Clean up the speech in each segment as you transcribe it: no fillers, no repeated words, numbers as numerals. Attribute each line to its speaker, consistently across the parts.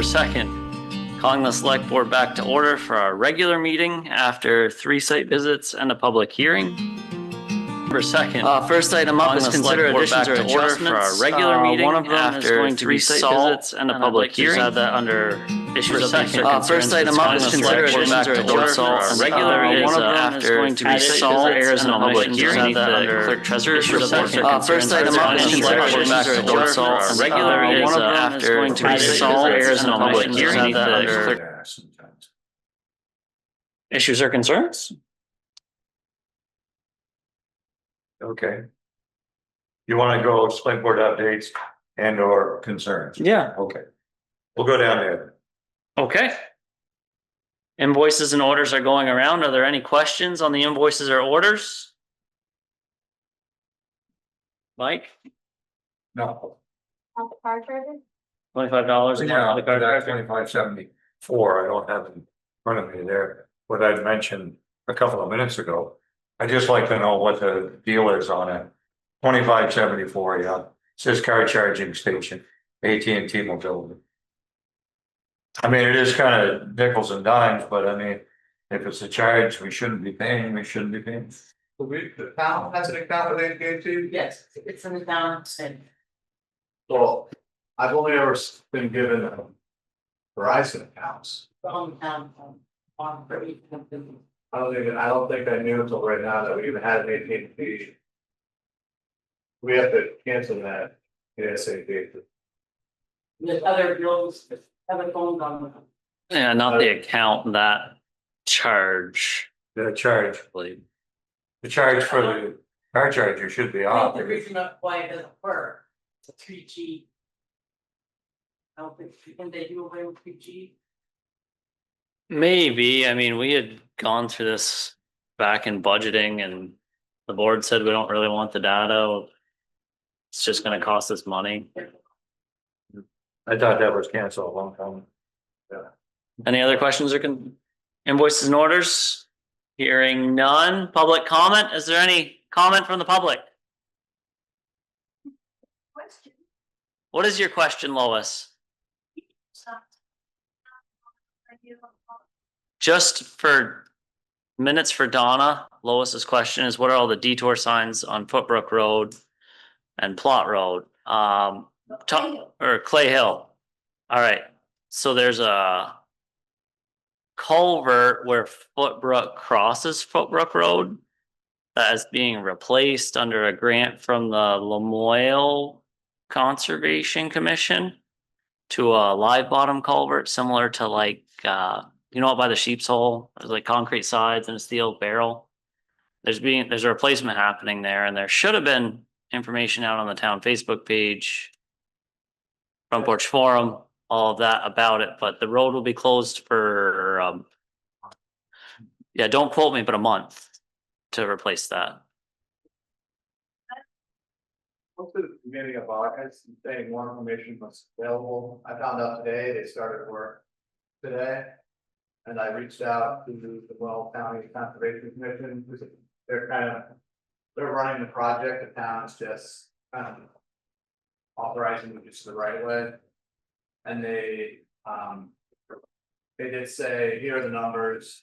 Speaker 1: For second, calling the select board back to order for our regular meeting after 3 site visits and a public hearing. For second, first item up is consider additions or adjustments for our regular meeting. One of them is going to be salt visits and a public hearing. Add that under issues of second. First item up is consider additions or adjustments for our regular meeting. One of them is going to be salt errors and a public hearing. Add that under clerk treasurer's report. First item up is consider additions or adjustments for our regular meeting. One of them is going to be salt errors and a public hearing. Add that under issues or concerns.
Speaker 2: Okay. You want to go select board updates and or concerns?
Speaker 1: Yeah.
Speaker 2: Okay. We'll go down there.
Speaker 1: Okay. Invoices and orders are going around. Are there any questions on the invoices or orders? Mike?
Speaker 2: No.
Speaker 3: On the card charger?
Speaker 1: $25 a month for the card
Speaker 2: That's
Speaker 1: charger?
Speaker 2: $25.74. I don't have it in front of me there. What I'd mentioned a couple of minutes ago. I'd just like to know what the deal is on it. $25.74, yeah. It says car charging station, AT&T Mobility. I mean, it is kind of nickels and dimes, but I mean, if it's a charge we shouldn't be paying, we shouldn't be paying.
Speaker 4: The town has an account with AT&T?
Speaker 3: Yes, it's in the town and.
Speaker 4: Well, I've only ever been given Verizon accounts.
Speaker 3: On town, on for each company.
Speaker 4: I don't think I knew until right now that we even had an AT&T. We have to cancel that ASAP.
Speaker 3: There's other bills, other phones on them.
Speaker 1: Yeah, not the account, that charge.
Speaker 2: The charge,
Speaker 1: I believe.
Speaker 2: the charge for the car charger should be
Speaker 3: I
Speaker 2: off.
Speaker 3: think the reason why it doesn't work, it's a 3G. I don't think, can they do away with 3G?
Speaker 1: Maybe. I mean, we had gone through this back in budgeting and the board said we don't really want the data. It's just going to cost us money.
Speaker 2: I thought that was canceled a long time.
Speaker 1: Any other questions or invoices and orders? Hearing none. Public comment. Is there any comment from the public?
Speaker 3: Question.
Speaker 1: What is your question, Lois? Just for minutes for Donna, Lois's question is, what are all the detour signs on Footbrook Road and Plot Road? Or Clay Hill. All right. So there's a culvert where Footbrook crosses Footbrook Road that is being replaced under a grant from the Lamoille Conservation Commission to a live bottom culvert similar to like you know, up by the sheep's hole, there's like concrete sides and a steel barrel. There's a replacement happening there, and there should have been information out on the town Facebook page, Front Porch Forum, all of that about it, but the road will be closed for yeah, don't quote me, but a month to replace that.
Speaker 4: What's the beginning of August, saying more information was available? I found out today they started work today. And I reached out to the Well County Conservation Commission. They're running the project. The town's just kind of authorizing the use of the right of way. And they did say, here are the numbers.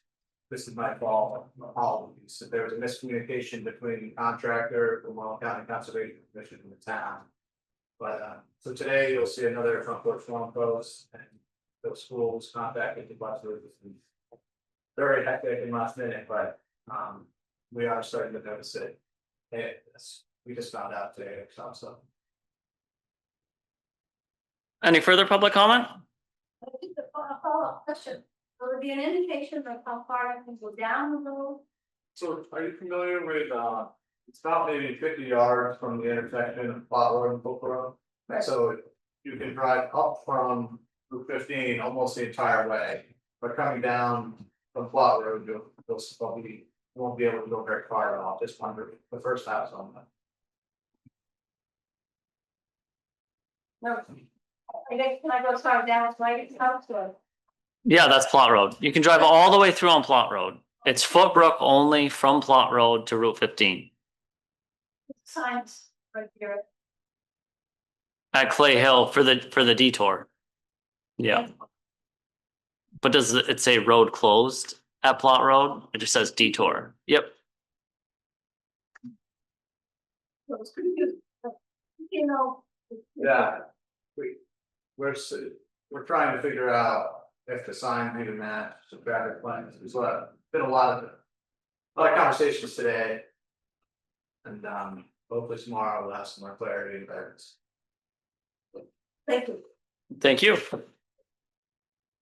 Speaker 4: This is my fault. Apologies. So there was a miscommunication between the contractor, the Well County Conservation Commission, and the town. But so today you'll see another Front Porch Forum post, and the schools contacted the buses. Very hectic and last minute, but we are starting to notice it. We just found out today. So.
Speaker 1: Any further public comment?
Speaker 3: I think the follow-up question, will there be an indication of how far it can go down the road?
Speaker 4: So are you familiar with it's about maybe 50 yards from the intersection of Plot Road and Book Road?
Speaker 3: Right.
Speaker 4: So you can drive up from Route 15 almost the entire way, but coming down from Plot Road, you won't be able to go very far at all. Just wonder the first house on that.
Speaker 3: No. I guess, can I go as far down as my house or?
Speaker 1: Yeah, that's Plot Road. You can drive all the way through on Plot Road. It's Footbrook only from Plot Road to Route 15.
Speaker 3: Signs right here.
Speaker 1: At Clay Hill for the detour. Yeah. But does it say road closed at Plot Road? It just says detour. Yep.
Speaker 3: That's pretty good. You know.
Speaker 4: Yeah. We're, we're trying to figure out if the sign even match the traffic plans. There's been a lot of conversations today. And hopefully tomorrow we'll have some more clarity about this.
Speaker 3: Thank you.
Speaker 1: Thank you.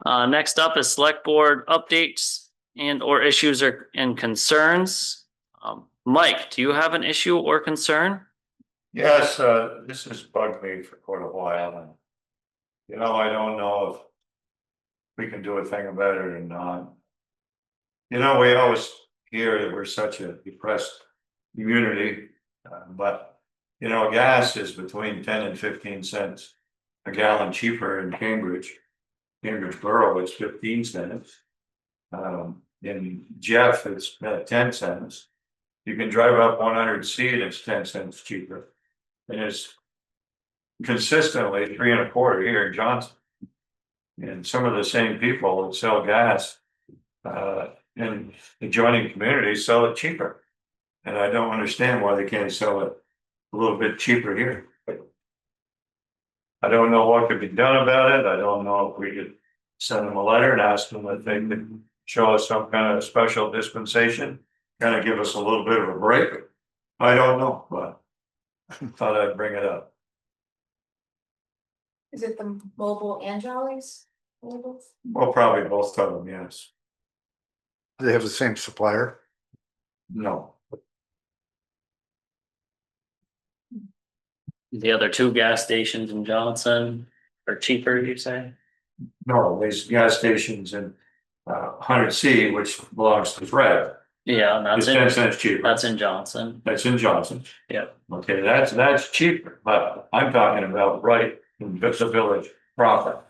Speaker 1: Next up is select board updates and or issues and concerns. Mike, do you have an issue or concern?
Speaker 2: Yes, this has bugged me for quite a while, and I don't know if we can do a thing about it or not. We always hear that we're such a depressed community, but gas is between 10 and 15 cents a gallon cheaper in Cambridge. Cambridge Borough is 15 cents. In Jeff, it's 10 cents. You can drive up 100C and it's 10 cents cheaper. And it's consistently 3.25 here in Johnson. And some of the same people that sell gas in adjoining communities sell it cheaper. And I don't understand why they can't sell it a little bit cheaper here. I don't know what could be done about it. I don't know if we could send them a letter and ask them if they could show us some kind of special dispensation, kind of give us a little bit of a break. I don't know, but I thought I'd bring it up.
Speaker 5: Is it the mobile and Jollies? Labels?
Speaker 2: Well, probably both of them, yes.
Speaker 6: Do they have the same supplier?
Speaker 2: No.
Speaker 1: The other two gas stations in Johnson are cheaper, you say?
Speaker 2: No, there's gas stations in 100C, which belongs to Fred.
Speaker 1: Yeah, and
Speaker 2: It's
Speaker 1: that's
Speaker 2: 10
Speaker 1: in,
Speaker 2: cents cheaper.
Speaker 1: that's in Johnson.
Speaker 2: That's in Johnson.
Speaker 1: Yep.
Speaker 2: Okay, that's cheaper, but I'm talking about right in the village proper.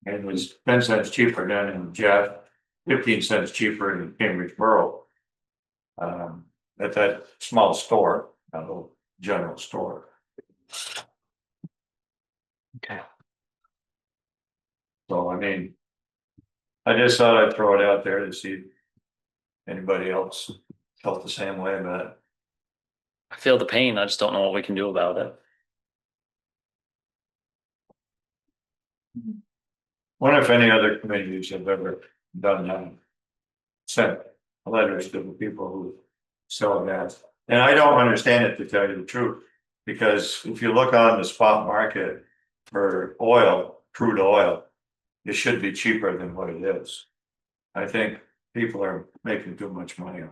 Speaker 2: And it was 10 cents cheaper than in Jeff, 15 cents cheaper in Cambridge Borough. At that small store, a little general store.
Speaker 1: Okay.
Speaker 2: So I mean, I just thought I'd throw it out there to see if anybody else felt the same way about it.
Speaker 1: I feel the pain. I just don't know what we can do about it.
Speaker 2: Wonder if any other communities have ever done that. Sent letters to the people who sell gas. And I don't understand it, to tell you the truth, because if you look on the spot market for oil, crude oil, it should be cheaper than what it is. I think people are making too much money off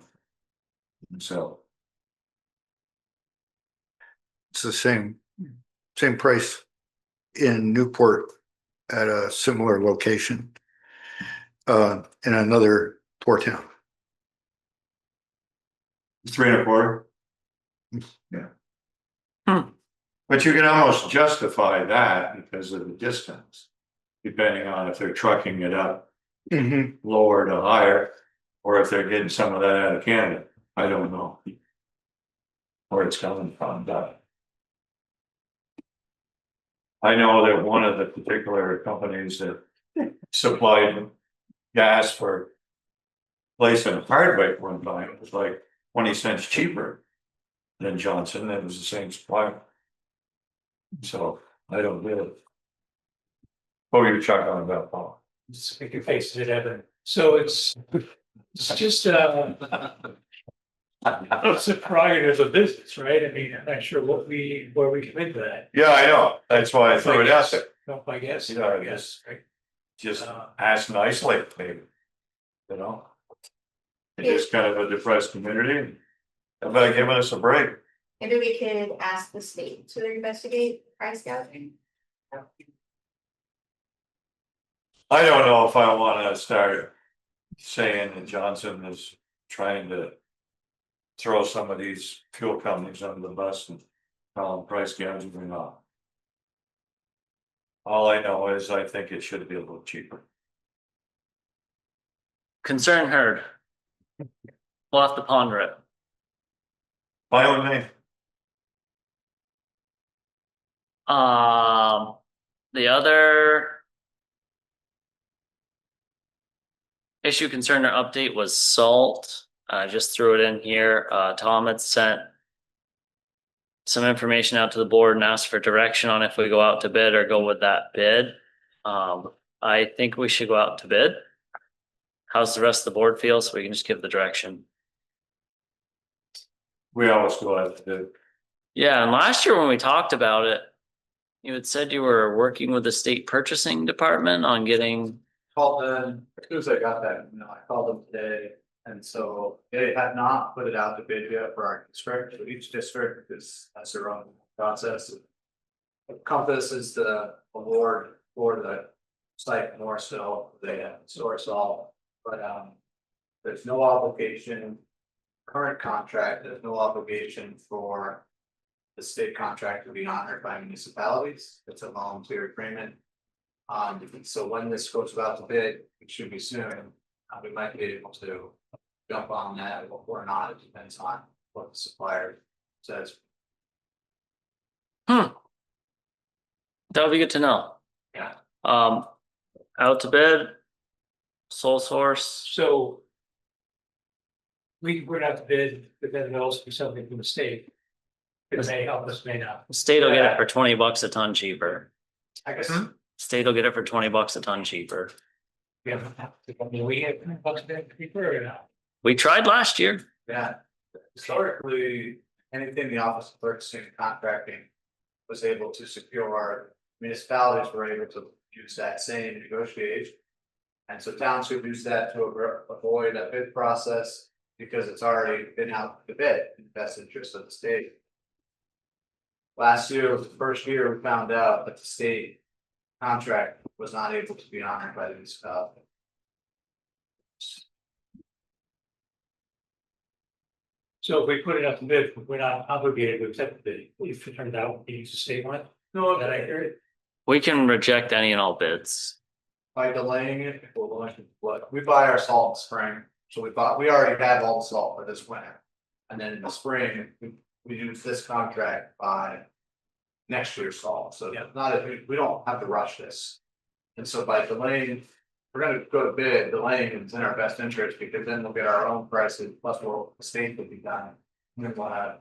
Speaker 2: it. So
Speaker 6: It's the same price in Newport at a similar location. In another port town.
Speaker 2: 3.25. Yeah. But you can almost justify that because of the distance, depending on if they're trucking it up lower to higher, or if they're getting some of that out of Canada. I don't know where it's coming from, but I know that one of the particular companies that supplied gas for place in Hardwick one time was like 20 cents cheaper than Johnson. It was the same supplier. So I don't get it. What were you talking about, Paul?
Speaker 7: Just make your face at Evan. So it's just it's a prerogative of business, right? I mean, I'm not sure where we come into that.
Speaker 2: Yeah, I know. That's why I threw it out there.
Speaker 7: No, I guess.
Speaker 2: Yeah, I guess.
Speaker 7: Right.
Speaker 2: Just ask nicely, maybe. It's just kind of a depressed community. How about giving us a break?
Speaker 5: Maybe we could ask the state to investigate price gouging.
Speaker 2: I don't know if I want to start saying that Johnson is trying to throw some of these fuel companies under the bus and call them price gouging or not. All I know is I think it should be a little cheaper.
Speaker 1: Concern heard. We'll have to ponder it.
Speaker 2: Fine with me.
Speaker 1: The other issue, concern, or update was salt. Just threw it in here. Tom had sent some information out to the board and asked for direction on if we go out to bid or go with that bid. I think we should go out to bid. How's the rest of the board feel? So we can just give the direction.
Speaker 2: We always go out to bid.
Speaker 1: Yeah, and last year when we talked about it, you had said you were working with the state purchasing department on getting.
Speaker 4: Called them, as soon as I got that, I called them today, and so they had not put it out to bid yet for our district, so each district has their own process. Compass is the award for the site in Morrisville, they source all, but there's no obligation. Current contract, there's no obligation for the state contract to be honored by municipalities, it's a volunteer agreement. So when this goes out to bid, it should be soon, we might be able to jump on that or not, it depends on what the supplier says.
Speaker 1: That would be good to know.
Speaker 4: Yeah.
Speaker 1: Out to bid. Sole source.
Speaker 7: So. We would have to bid, but then it'll also be something from the state. It may help us, may not.
Speaker 1: The state will get it for $20 a ton cheaper.
Speaker 4: I guess,
Speaker 1: State will get it for $20 a ton cheaper.
Speaker 7: We have, we have bucks a day cheaper or not?
Speaker 1: We tried last year.
Speaker 4: yeah, historically, anything the office of purchasing and contracting was able to secure, our municipalities were able to use that same negotiation. And so towns could use that to avoid a bid process because it's already been out to bid in the best interest of the state. Last year was the first year we found out that the state contract was not able to be honored by the municipality.
Speaker 7: So if we put it up to bid, we're not obligated to accept the bid, if it turned out we use the state one,
Speaker 4: No,
Speaker 7: that accurate?
Speaker 1: We can reject any and all bids.
Speaker 4: by delaying it, we buy our salt in spring, so we already have all the salt for this winter. And then in the spring, we use this contract by next year's salt, so it's not, we don't have to rush this. And so by delaying, we're gonna go to bid, delaying is in our best interest, because then we'll get our own prices, plus the state will be done. And then we'll have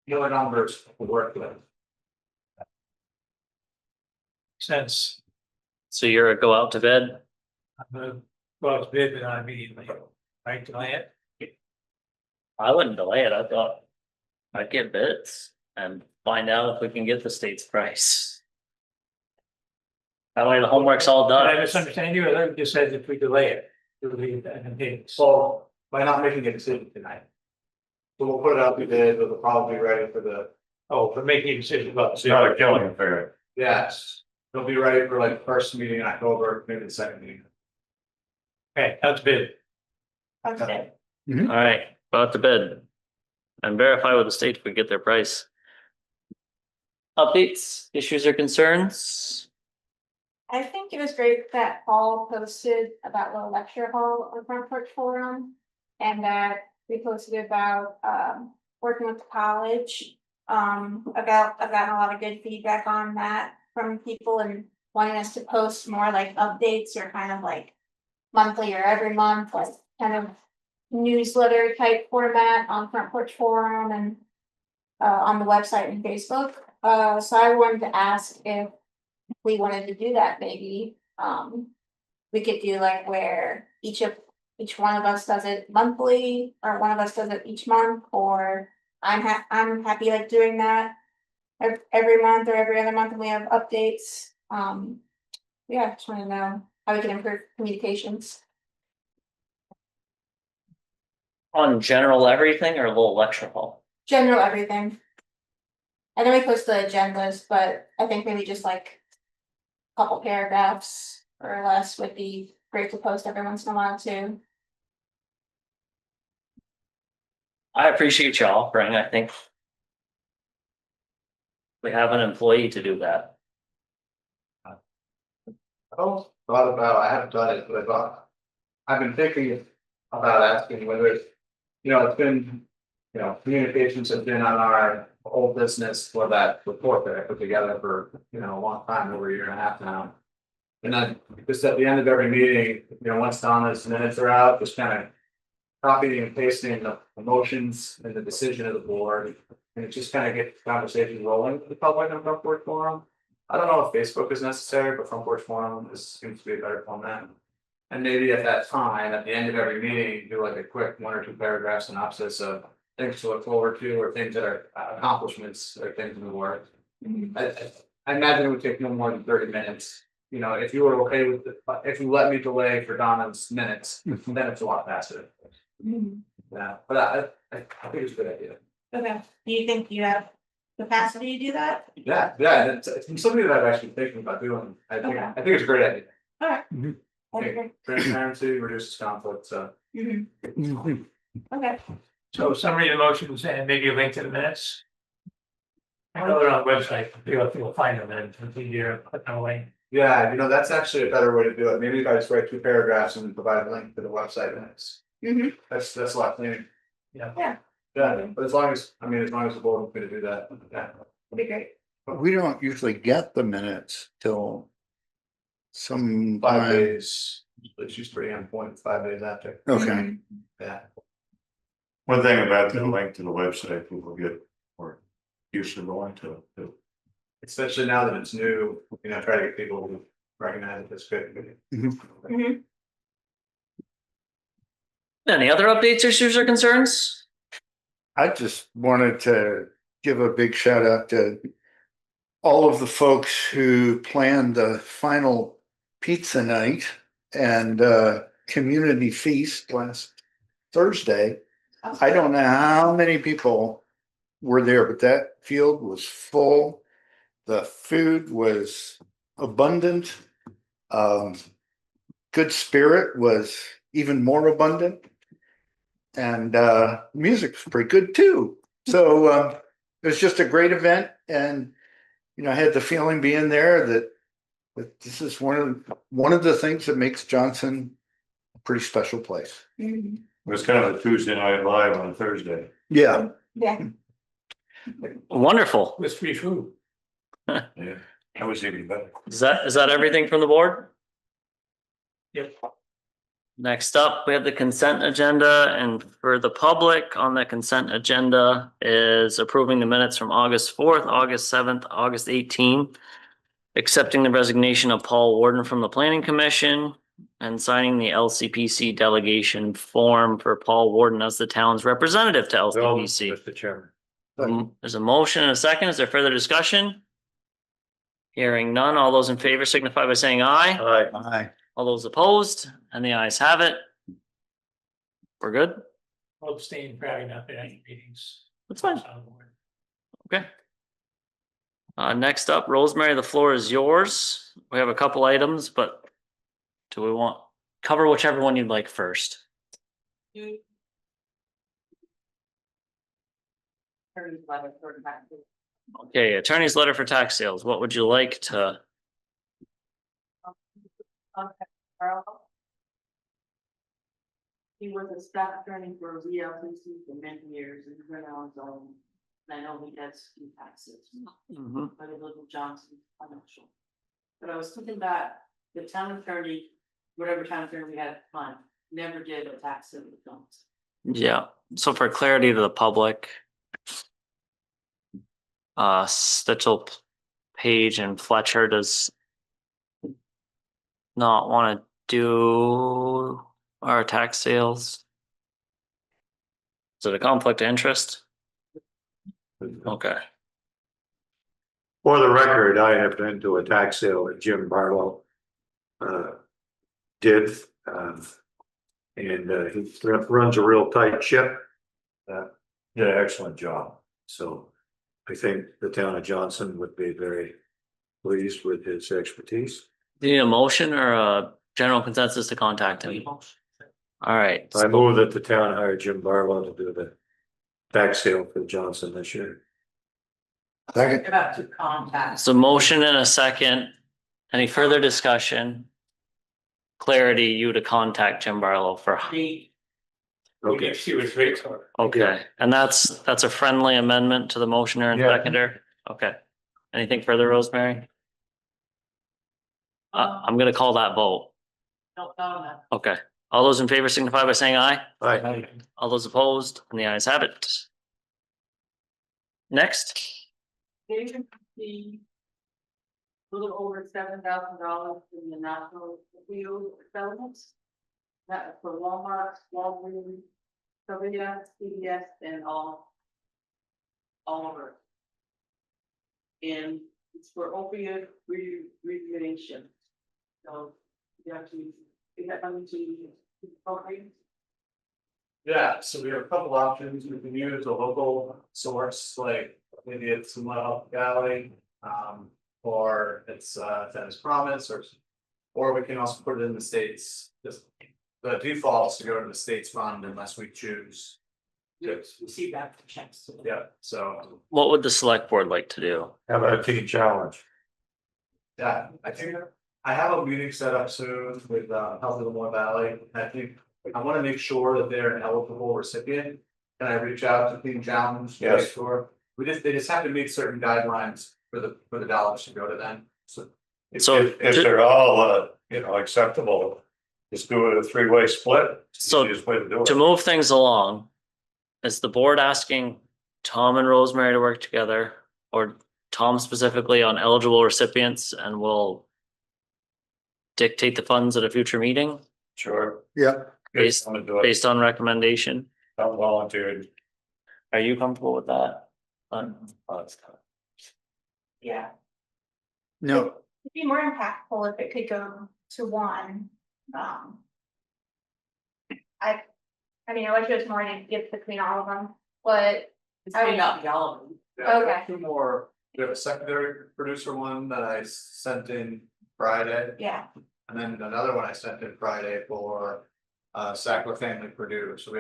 Speaker 4: killer numbers to work with.
Speaker 7: Sense,
Speaker 1: So you're a go out to bid.
Speaker 7: I'm gonna go out to bid, but not immediately, right, delay it?
Speaker 1: I wouldn't delay it. I thought I'd get bids and find out if we can get the state's price. That way the homework's all
Speaker 7: Did I
Speaker 1: done.
Speaker 7: misunderstand you, or that just says if we delay it, it'll be advantageous.
Speaker 4: So by not making a decision tonight. So we'll put it out to bid, it'll probably be ready for the,
Speaker 7: Oh, for making a decision about.
Speaker 2: It's not a killing affair.
Speaker 4: yes. It'll be ready for like the first meeting in October, maybe the second meeting.
Speaker 7: Okay, out to bid.
Speaker 5: Okay,
Speaker 1: All right, go out to bid. And verify with the state if we get their price. Updates, issues or concerns?
Speaker 5: I think it was great that Paul posted about the lecture hall on Front Porch Forum. And that we posted about working with the college. I've gotten a lot of good feedback on that from people and wanting us to post more like updates or kind of like monthly or every month, like kind of newsletter type format on Front Porch Forum and on the website and Facebook. So I wanted to ask if we wanted to do that, maybe we could do like where each one of us does it monthly, or one of us does it each month, or I'm happy like doing that every month or every other month, and we have updates. Yeah, just want to know how we can improve communications.
Speaker 1: On general everything or a little lecture hall?
Speaker 5: General everything. And then we post the agendas, but I think maybe just like a couple paragraphs or less would be great to post every once in a while too.
Speaker 1: I appreciate you offering. I think we have an employee to do that.
Speaker 4: I haven't done it, but I've been thinking about asking whether it's, it's been, communications have been on our whole business for that report that I put together for, a long time, over a year and a half now. And then just at the end of every meeting, once Donna's minutes are out, just kind of copying and pasting the motions and the decision of the board. And it just kind of gets the conversation rolling with the public on Front Porch Forum. I don't know if Facebook is necessary, but Front Porch Forum seems to be a better format. And maybe at that time, at the end of every meeting, do like a quick 1 or 2 paragraph synopsis of things to look forward to or things that are accomplishments or things in the works. I imagine it would take no more than 30 minutes. If you were okay with if you let me delay for Donna's minutes, then it's a lot faster. Yeah, but I think it's a good idea.
Speaker 5: Okay, do you think you have capacity to do that?
Speaker 4: Yeah, it's something that I've actually thinking about doing. I think it's a great idea.
Speaker 5: Alright.
Speaker 4: Okay. Transparency reduces conflict, so.
Speaker 5: Okay,
Speaker 7: So summary of the motions and maybe a link to the minutes. I know they're on the website, you'll find them and it's easier, click on a link.
Speaker 4: Yeah, that's actually a better way to do it. Maybe if I just write 2 paragraphs and provide a link to the website minutes. That's a lot cleaner.
Speaker 5: yeah,
Speaker 4: Yeah, but as long as the board wants me to do that, yeah.
Speaker 5: that'd be great.
Speaker 6: But we don't usually get the minutes till some
Speaker 4: 5
Speaker 6: time.
Speaker 4: days, it's just pretty on point, 5 days after,
Speaker 6: Okay,
Speaker 4: yeah.
Speaker 2: One thing about the link to the website, people get more used to going to it.
Speaker 4: Especially now that it's new, try to get people to recognize it as good.
Speaker 1: Any other updates, issues, or concerns?
Speaker 6: I just wanted to give a big shout out to all of the folks who planned the final pizza night and community feast last Thursday. I don't know how many people were there, but that field was full. The food was abundant. Good spirit was even more abundant. And music was pretty good too. So it was just a great event. And, I had the feeling being there that this is one of the things that makes Johnson a pretty special place.
Speaker 2: It was kind of a Tuesday night live on a Thursday.
Speaker 6: Yeah.
Speaker 5: Yeah,
Speaker 1: Wonderful.
Speaker 7: With free food.
Speaker 2: Yeah, that was even better.
Speaker 1: Is that everything from the board?
Speaker 7: Yep.
Speaker 1: Next up, we have the consent agenda, and for the public on the consent agenda is approving the minutes from August 4th, August 7th, August 18th. Accepting the resignation of Paul Warden from the Planning Commission and signing the LCPC delegation form for Paul Warden as the town's representative to LCPC.
Speaker 2: Mr. Chairman.
Speaker 1: There's a motion and a second. Is there further discussion? Hearing none. All those in favor signify by saying aye.
Speaker 6: Aye.
Speaker 1: All those opposed, and the ayes have it. We're good?
Speaker 7: I'll abstain for having not been at any meetings.
Speaker 1: That's fine. Okay. Next up, Rosemary, the floor is yours. We have a couple items, but do we want, cover whichever one you'd like first? Okay, attorney's letter for tax sales. What would you like to?
Speaker 3: He was a staff attorney for VLCC for many years and went on his own. And I know he does do taxes, but it was Johnson Financial. But I was thinking that the town attorney, whatever town attorney we had at the time, never did a tax sale with Johnson.
Speaker 1: Yeah, so for clarity to the public. Stitchell, Page and Fletcher does not want to do our tax sales. Is it a conflict of interest? Okay.
Speaker 2: For the record, I have been to a tax sale that Jim Barlow did. And he runs a real tight ship. Did an excellent job. So I think the town of Johnson would be very pleased with his expertise.
Speaker 1: Do you need a motion or a general consensus to contact him? All right.
Speaker 2: I move that the town hire Jim Barlow to do the tax sale for Johnson this year.
Speaker 6: Second.
Speaker 3: About to contact.
Speaker 1: So motion and a second. Any further discussion? Clarity, you to contact Jim Barlow for,
Speaker 3: The
Speaker 7: We need to see what his rates are.
Speaker 1: okay, and that's a friendly amendment to the motioner and
Speaker 2: Yeah.
Speaker 1: seconder? Okay. Anything further, Rosemary? I'm gonna call that vote.
Speaker 3: No.
Speaker 1: Okay, all those in favor signify by saying aye.
Speaker 2: Right.
Speaker 1: All those opposed, and the ayes have it. Next,
Speaker 3: They can see. A little over $7,000 in the national field settlements. That for Walmart, Walgreens, Covina, CVS, and all. All over. And it's for opioid regulation. So you have to, you have to. Okay.
Speaker 4: Yeah, so we have a couple options. We can use a local source, like maybe it's Valley, or it's Tennis Promise, or we can also put it in the states. Just the default is to go to the states fund unless we choose.
Speaker 3: Yes, we see that for checks.
Speaker 4: Yeah, so
Speaker 1: what would the select board like to do?
Speaker 2: How about a teen challenge?
Speaker 4: yeah, I think I have a meeting set up soon with Health of the Valley. I think I want to make sure that they're an eligible recipient. Can I reach out to Teen Challenge? to make
Speaker 2: Yes.
Speaker 4: Sure. They just have to meet certain guidelines for the dollars to go to them. So
Speaker 1: So
Speaker 2: If they're all, acceptable, just do it a three-way split. It's the
Speaker 1: So,
Speaker 2: easiest way to do it.
Speaker 1: to move things along, is the board asking Tom and Rosemary to work together, or Tom specifically on eligible recipients, and we'll dictate the funds at a future meeting
Speaker 2: Sure.
Speaker 6: Yeah,
Speaker 1: Based-
Speaker 2: I'm gonna do it.
Speaker 1: based on recommendation?
Speaker 2: I'm volunteered.
Speaker 1: Are you comfortable with that? That's
Speaker 5: Yeah,
Speaker 6: no,
Speaker 5: it'd be more impactful if it could go to one. I mean, I wish there was more to give between all of them, but
Speaker 3: It's may not be all of them.
Speaker 4: yeah, we have
Speaker 5: Okay.
Speaker 4: two more. We have a secondary producer one that I sent in Friday,
Speaker 5: yeah,
Speaker 4: and then another one I sent in Friday for Sackler Family Purdue. So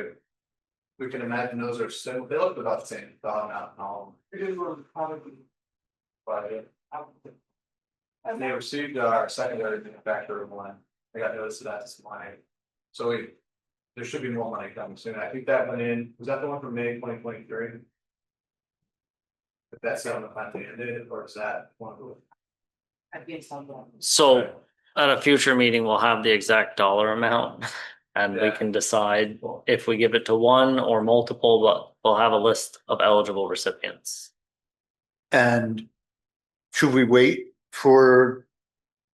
Speaker 4: we can imagine those are similar. They look about the same dollar amount and all.
Speaker 3: Purdue will probably.
Speaker 4: But they
Speaker 5: okay,
Speaker 4: received our secondary manufacturer one. I got notice of that this morning. So there should be more money coming soon. I think that went in, was that the one from May 2023? If that's the one finally ended, or is that one of the?
Speaker 3: I think something.
Speaker 1: So, at a future meeting, we'll have the exact dollar amount. And we
Speaker 4: Yeah.
Speaker 1: can decide if we give it to one or multiple, but we'll have a list of eligible recipients.
Speaker 6: and should we wait for,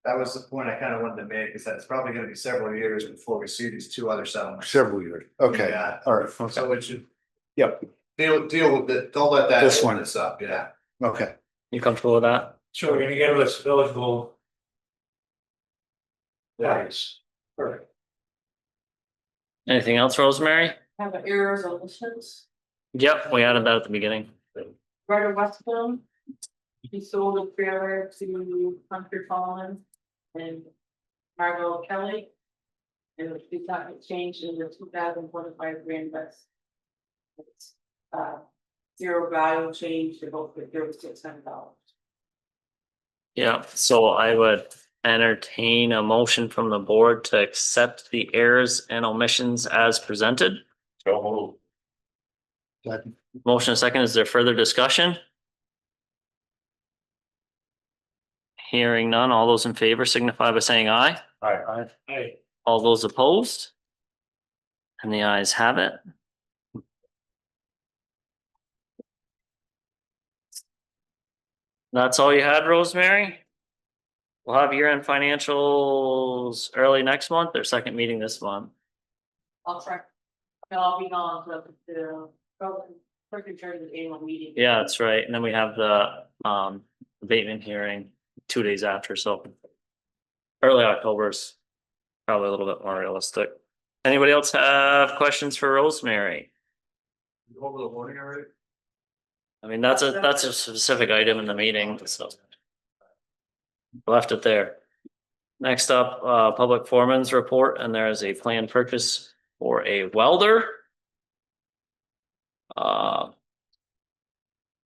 Speaker 4: That was the point I kind of wanted to make, is that it's probably gonna be several years before we see these two other settlements.
Speaker 6: several years? Okay,
Speaker 4: Yeah.
Speaker 6: all right, okay,
Speaker 4: So it should
Speaker 6: yep,
Speaker 4: deal with it, don't let that
Speaker 6: This
Speaker 4: open
Speaker 6: one.
Speaker 4: this up, yeah.
Speaker 6: okay.
Speaker 1: You comfortable with that?
Speaker 7: So we're gonna get a list of eligible.
Speaker 4: Yeah.
Speaker 7: Yes. Perfect.
Speaker 1: Anything else, Rosemary?
Speaker 3: Have the errors and omissions.
Speaker 1: Yep, we added that at the beginning.
Speaker 3: Ryder Westbourne. He sold a trailer to Country Farm and Margot Kelly. And it did not get changed in the 2025 Grand West. It's zero value change to both the $600.
Speaker 1: Yeah, so I would entertain a motion from the board to accept the errors and omissions as presented.
Speaker 2: So move.
Speaker 1: Motion and second, is there further discussion? Hearing none, all those in favor signify by saying aye.
Speaker 2: Aye.
Speaker 7: Hey,
Speaker 1: All those opposed? And the ayes have it. That's all you had, Rosemary? We'll have year-end financials early next month, or second meeting this month.
Speaker 3: I'll try. I'll be gone to the during the annual meeting.
Speaker 1: Yeah, that's right. And then we have the abatement hearing 2 days after, so. Early October is probably a little bit more realistic. Anybody else have questions for Rosemary?
Speaker 4: Over the warning already?
Speaker 1: I mean, that's a specific item in the meeting, so. Left it there. Next up, public foreman's report, and there is a planned purchase for a welder.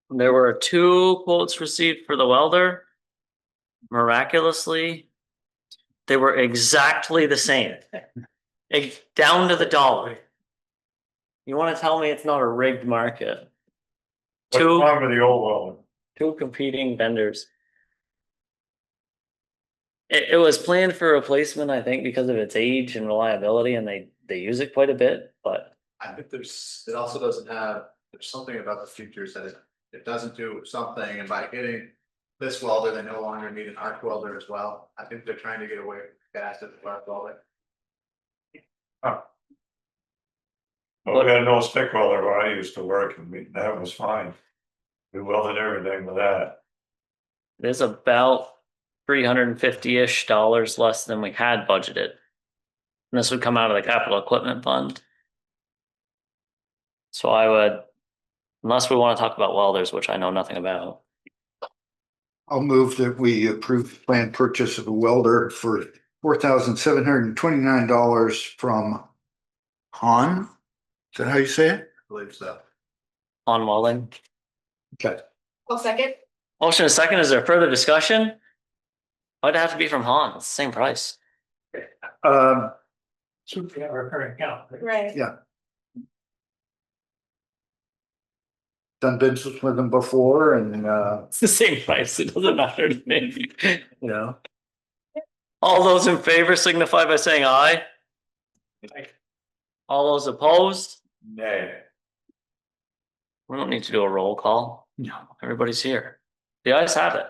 Speaker 1: There were 2 quotes received for the welder. Miraculously, they were exactly the same. Down to the dollar. You wanna tell me it's not a rigged market?
Speaker 2: What's
Speaker 1: Two
Speaker 2: wrong with the old one?
Speaker 1: competing vendors. It was planned for replacement, I think, because of its age and reliability, and they use it quite a bit, but
Speaker 4: I think it also doesn't have, there's something about the features that it doesn't do something, and by getting this welder, they no longer need an arc welder as well. I think they're trying to get away from gas at the arc welder.
Speaker 2: Well, we got an old stick welder where I used to work and that was fine. We welded everything with that.
Speaker 1: it is about $350-ish less than we had budgeted. And this would come out of the capital equipment fund. So I would, unless we want to talk about welders, which I know nothing about.
Speaker 6: I'll move that we approve the planned purchase of a welder for $4,729 from Han. Is that how you say it?
Speaker 4: I believe so.
Speaker 1: On welding.
Speaker 6: Okay.
Speaker 5: I'll second.
Speaker 1: Motion is second. Is there further discussion? Why'd it have to be from Han? It's the same price.
Speaker 7: So we have our current account.
Speaker 5: Right.
Speaker 6: Yeah. Done business with them before and,
Speaker 1: It's the same price. It doesn't matter to me.
Speaker 6: you know,
Speaker 1: All those in favor signify by saying aye. All those opposed?
Speaker 2: Nay.
Speaker 1: We don't need to do a roll call.
Speaker 6: No.
Speaker 1: Everybody's here. The ayes have it.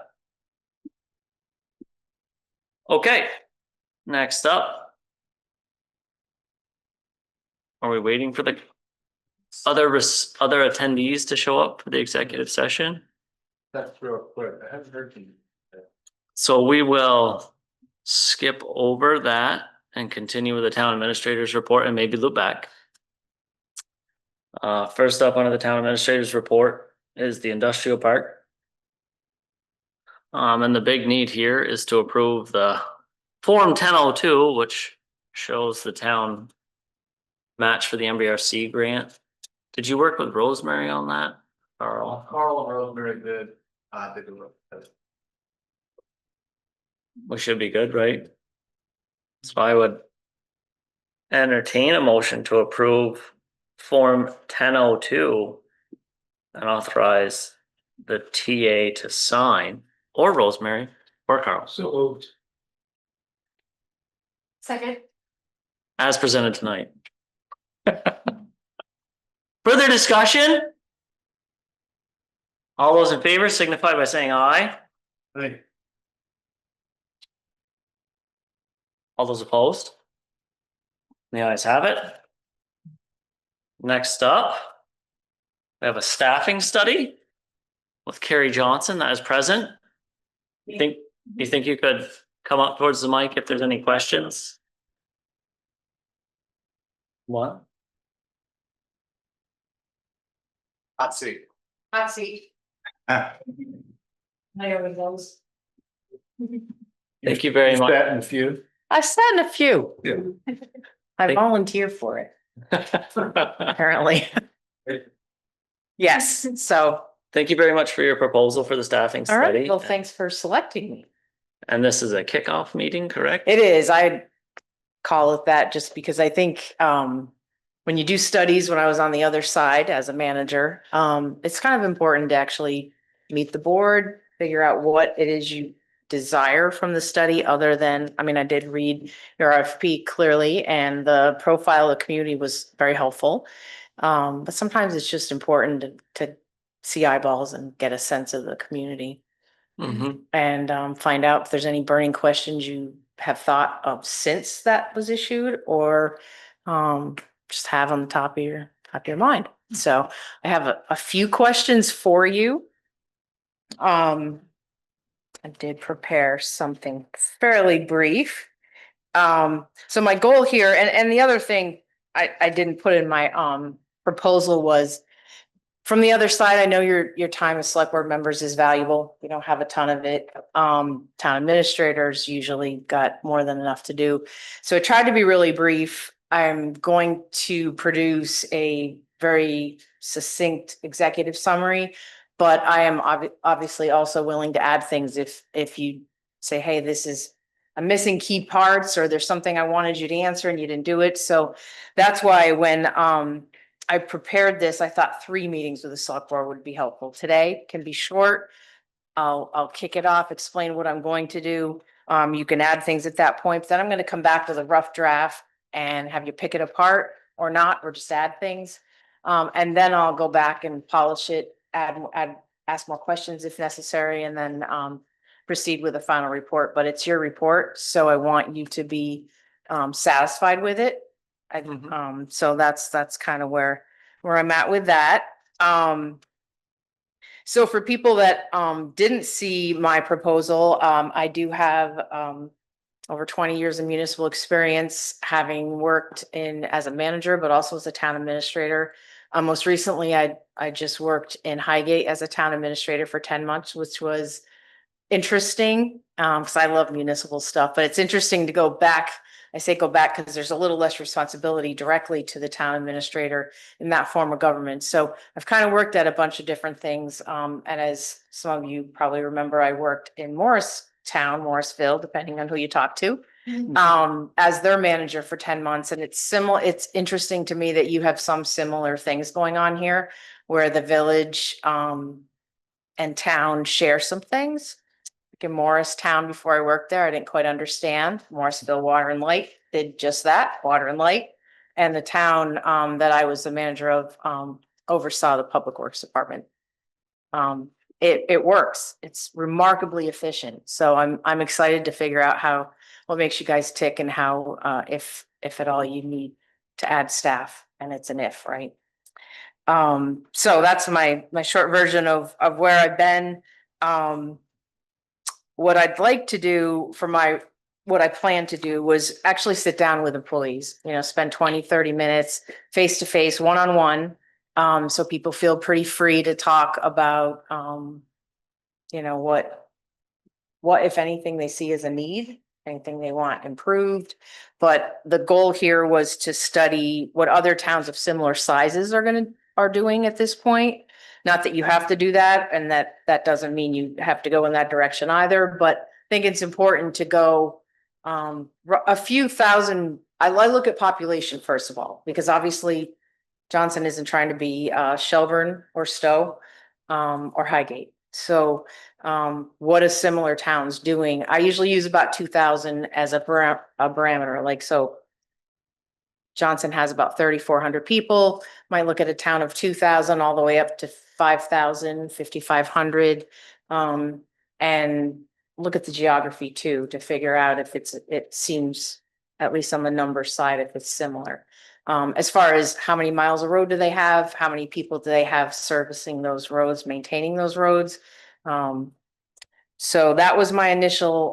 Speaker 1: Okay, next up. Are we waiting for the other attendees to show up for the executive session?
Speaker 4: That's real quick. I haven't heard from you.
Speaker 1: So we will skip over that and continue with the town administrator's report and maybe loop back. First up under the town administrator's report is the industrial park. And the big need here is to approve the Form 1002, which shows the town match for the MBRC grant. Did you work with Rosemary on that, Carl?
Speaker 4: Carl and Rosemary did the work.
Speaker 1: We should be good, right? So I would entertain a motion to approve Form 1002 and authorize the TA to sign, or Rosemary, or Carl,
Speaker 7: So moved.
Speaker 5: Second.
Speaker 1: as presented tonight. Further discussion? All those in favor signify by saying aye.
Speaker 6: hey,
Speaker 1: All those opposed? The ayes have it. Next up, we have a staffing study with Carrie Johnson that is present. You think you could come up towards the mic if there's any questions? What?
Speaker 4: Hot seat.
Speaker 5: Hot seat.
Speaker 6: ah,
Speaker 5: There we go.
Speaker 1: Thank you very much.
Speaker 6: that in a few.
Speaker 8: I've sat in a few.
Speaker 6: Yeah.
Speaker 8: I
Speaker 1: Thank-
Speaker 8: volunteer for it, apparently. Yes, so,
Speaker 1: Thank you very much for your proposal for the staffing
Speaker 8: all right,
Speaker 1: study.
Speaker 8: well, thanks for selecting me.
Speaker 1: And this is a kickoff meeting, correct?
Speaker 8: It is, I call it that just because I think when you do studies, when I was on the other side as a manager, it's kind of important to actually meet the board, figure out what it is you desire from the study other than, I mean, I did read your RFP clearly and the profile of the community was very helpful. But sometimes it's just important to see eyeballs and get a sense of the community.
Speaker 1: Mm-hmm.
Speaker 8: And find out if there's any burning questions you have thought of since that was issued, or just have on the top of your mind. So I have a few questions for you. I did prepare something fairly brief. So my goal here, and the other thing I didn't put in my proposal was, from the other side, I know your time as select board members is valuable. We don't have a ton of it. Town administrators usually got more than enough to do. So I tried to be really brief. I'm going to produce a very succinct executive summary, but I am obviously also willing to add things if you say, hey, I'm missing key parts, or there's something I wanted you to answer and you didn't do it. So that's why when I prepared this, I thought 3 meetings with the select board would be helpful. Today can be short. I'll kick it off, explain what I'm going to do. You can add things at that point, but then I'm gonna come back with a rough draft and have you pick it apart or not, or just add things. And then I'll go back and polish it, ask more questions if necessary, and then proceed with a final report. But it's your report, so I want you to be satisfied with it. So that's kind of where I'm at with that. So for people that didn't see my proposal, I do have over 20 years of municipal experience, having worked as a manager, but also as a town administrator. Most recently, I just worked in Highgate as a town administrator for 10 months, which was interesting, because I love municipal stuff, but it's interesting to go back. I say go back because there's a little less responsibility directly to the town administrator in that form of government. So I've kind of worked at a bunch of different things. And as some of you probably remember, I worked in Morrisville, depending on who you talk to, as their manager for 10 months. And it's similar. It's interesting to me that you have some similar things going on here where the village and town share some things. In Morristown, before I worked there, I didn't quite understand. Morrisville Water and Light did just that, water and light. And the town that I was the manager of oversaw the Public Works Department. It works. It's remarkably efficient. So I'm excited to figure out what makes you guys tick, and how if at all you need to add staff, and it's an if, right? So that's my short version of where I've been. What I'd like to do what I plan to do was actually sit down with employees, spend 20-30 minutes face to face, one-on-one. So people feel pretty free to talk about, what, if anything, they see as a need, anything they want improved. But the goal here was to study what other towns of similar sizes are doing at this point. Not that you have to do that, and that doesn't mean you have to go in that direction either, but I think it's important to go a few thousand. I look at population first of all, because obviously Johnson isn't trying to be Shelburne or Stowe or Highgate. So what are similar towns doing? I usually use about 2,000 as a parameter. Like, so Johnson has about 3,400 people, might look at a town of 2,000 all the way up to 5,000, 5,500, and look at the geography too, to figure out if it seems, at least on the number side, if it's similar. As far as how many miles of road do they have? How many people do they have servicing those roads, maintaining those roads? So that was my initial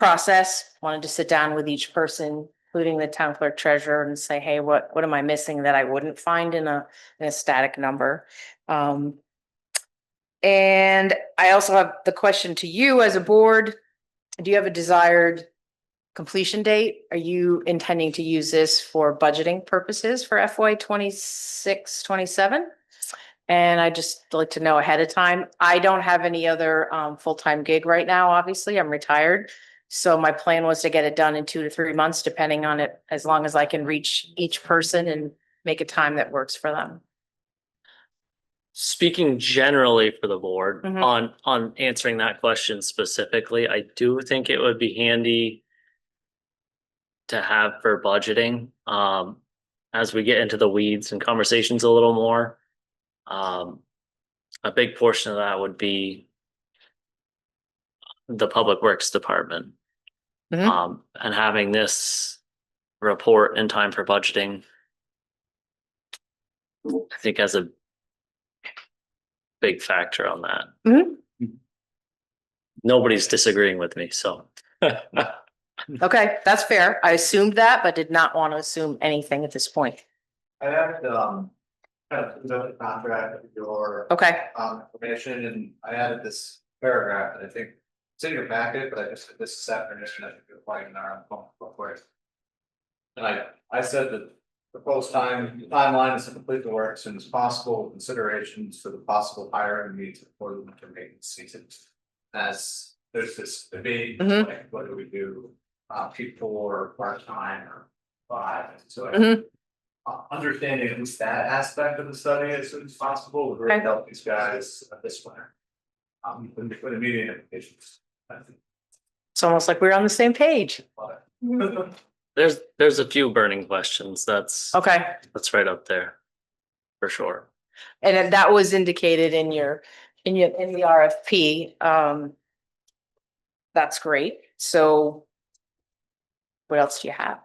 Speaker 8: process. Wanted to sit down with each person, including the town clerk treasurer, and say, hey, what am I missing that I wouldn't find in a static number? And I also have the question to you as a board. Do you have a desired completion date? Are you intending to use this for budgeting purposes for FY 26, 27? And I just like to know ahead of time. I don't have any other full-time gig right now. Obviously, I'm retired. So my plan was to get it done in 2 to 3 months, depending on it, as long as I can reach each person and make a time that works for them.
Speaker 1: Speaking generally for the board,
Speaker 8: Mhm.
Speaker 1: on answering that question specifically, I do think it would be handy to have for budgeting, as we get into the weeds and conversations a little more. A big portion of that would be the Public Works Department.
Speaker 8: Mhm.
Speaker 1: And having this report in time for budgeting, I think has a big factor on that.
Speaker 8: Mhm.
Speaker 1: Nobody's disagreeing with me, so.
Speaker 8: Okay, that's fair. I assumed that, but did not want to assume anything at this point.
Speaker 4: I have kind of the contract with your
Speaker 8: Okay.
Speaker 4: information, and I added this paragraph, and I think it's in your packet, but I just did this afternoon, I think you'll find in our report. And I said that proposed timeline is to complete the work as soon as possible, considerations for the possible hiring needs before the winter maintenance season. As there's this debate, like what do we do, people or part-time or 5, so understanding at least that aspect of the study as soon as possible would really help these guys this winter. For the immediate implications.
Speaker 8: It's almost like we're on the same page.
Speaker 1: There's a few burning questions. That's
Speaker 8: Okay,
Speaker 1: right up there. For sure.
Speaker 8: and then that was indicated in in the RFP. That's great. So what else do you have?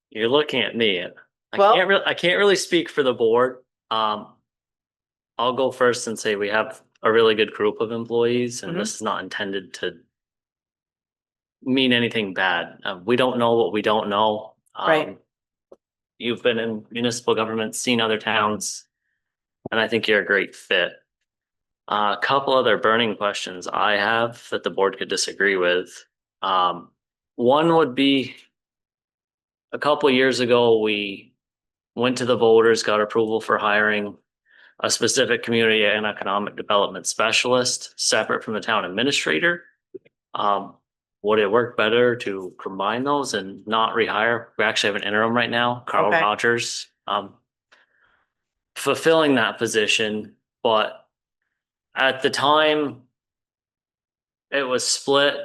Speaker 1: You're looking at me.
Speaker 8: Well-
Speaker 1: I can't really speak for the board. I'll go first and say we have a really good group of employees, and this is not intended to mean anything bad. We don't know what we don't know.
Speaker 8: Right.
Speaker 1: You've been in municipal government, seen other towns, and I think you're a great fit. A couple other burning questions I have that the board could disagree with. One would be a couple years ago, we went to the voters, got approval for hiring a specific community and economic development specialist separate from the town administrator. Would it work better to combine those and not rehire? We actually have an interim right now, Carl
Speaker 8: Okay.
Speaker 1: Rogers, fulfilling that position, but at the time it was split,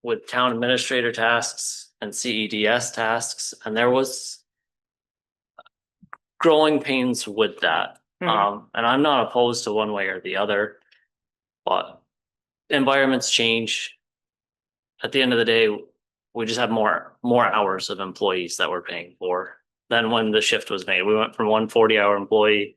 Speaker 1: with town administrator tasks and CEDS tasks, and there was growing pains with that.
Speaker 8: Mhm.
Speaker 1: And I'm not opposed to one way or the other, but environments change. At the end of the day, we just have more hours of employees that we're paying for than when the shift was made. We went from 1 40-hour employee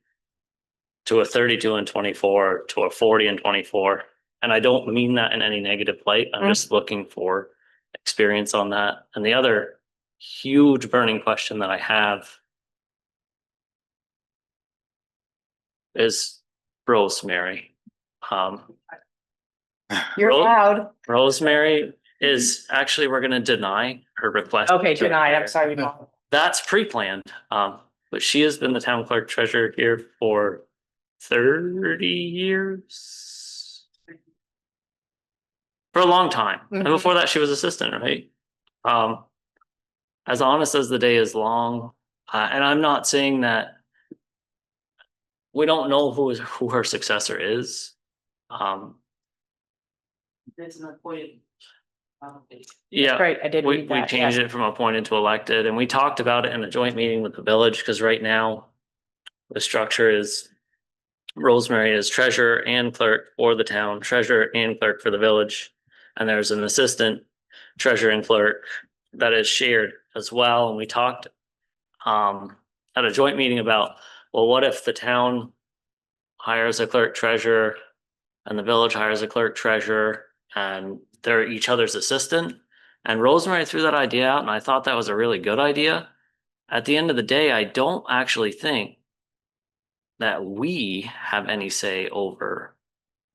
Speaker 1: to a 32 and 24 to a 40 and 24. And I don't mean that in any negative light. I'm just looking for experience on that. And the other huge burning question that I have is Rosemary.
Speaker 8: You're
Speaker 1: Ro-
Speaker 8: allowed.
Speaker 1: Rosemary is actually, we're gonna deny her request.
Speaker 8: Okay,
Speaker 1: to
Speaker 8: denied. I'm
Speaker 1: hire.
Speaker 8: sorry. No.
Speaker 1: That's pre-planned, but she has been the town clerk treasurer here for 30 years. For a long time, and
Speaker 8: Mhm.
Speaker 1: before that she was assistant, right? As honest as the day is long, and I'm not saying that we don't know who her successor is.
Speaker 3: There's an appointed.
Speaker 1: Yeah.
Speaker 8: Right, I did
Speaker 1: We
Speaker 8: read that.
Speaker 1: changed
Speaker 8: yeah.
Speaker 1: it from appointed to elected, and we talked about it in a joint meeting with the village, because right now the structure is Rosemary is treasurer and clerk for the town, treasurer and clerk for the village. And there's an assistant treasurer and clerk that is shared as well. And we talked at a joint meeting about, well, what if the town hires a clerk treasurer and the village hires a clerk treasurer and they're each other's assistant? And Rosemary threw that idea out, and I thought that was a really good idea. At the end of the day, I don't actually think that we have any say over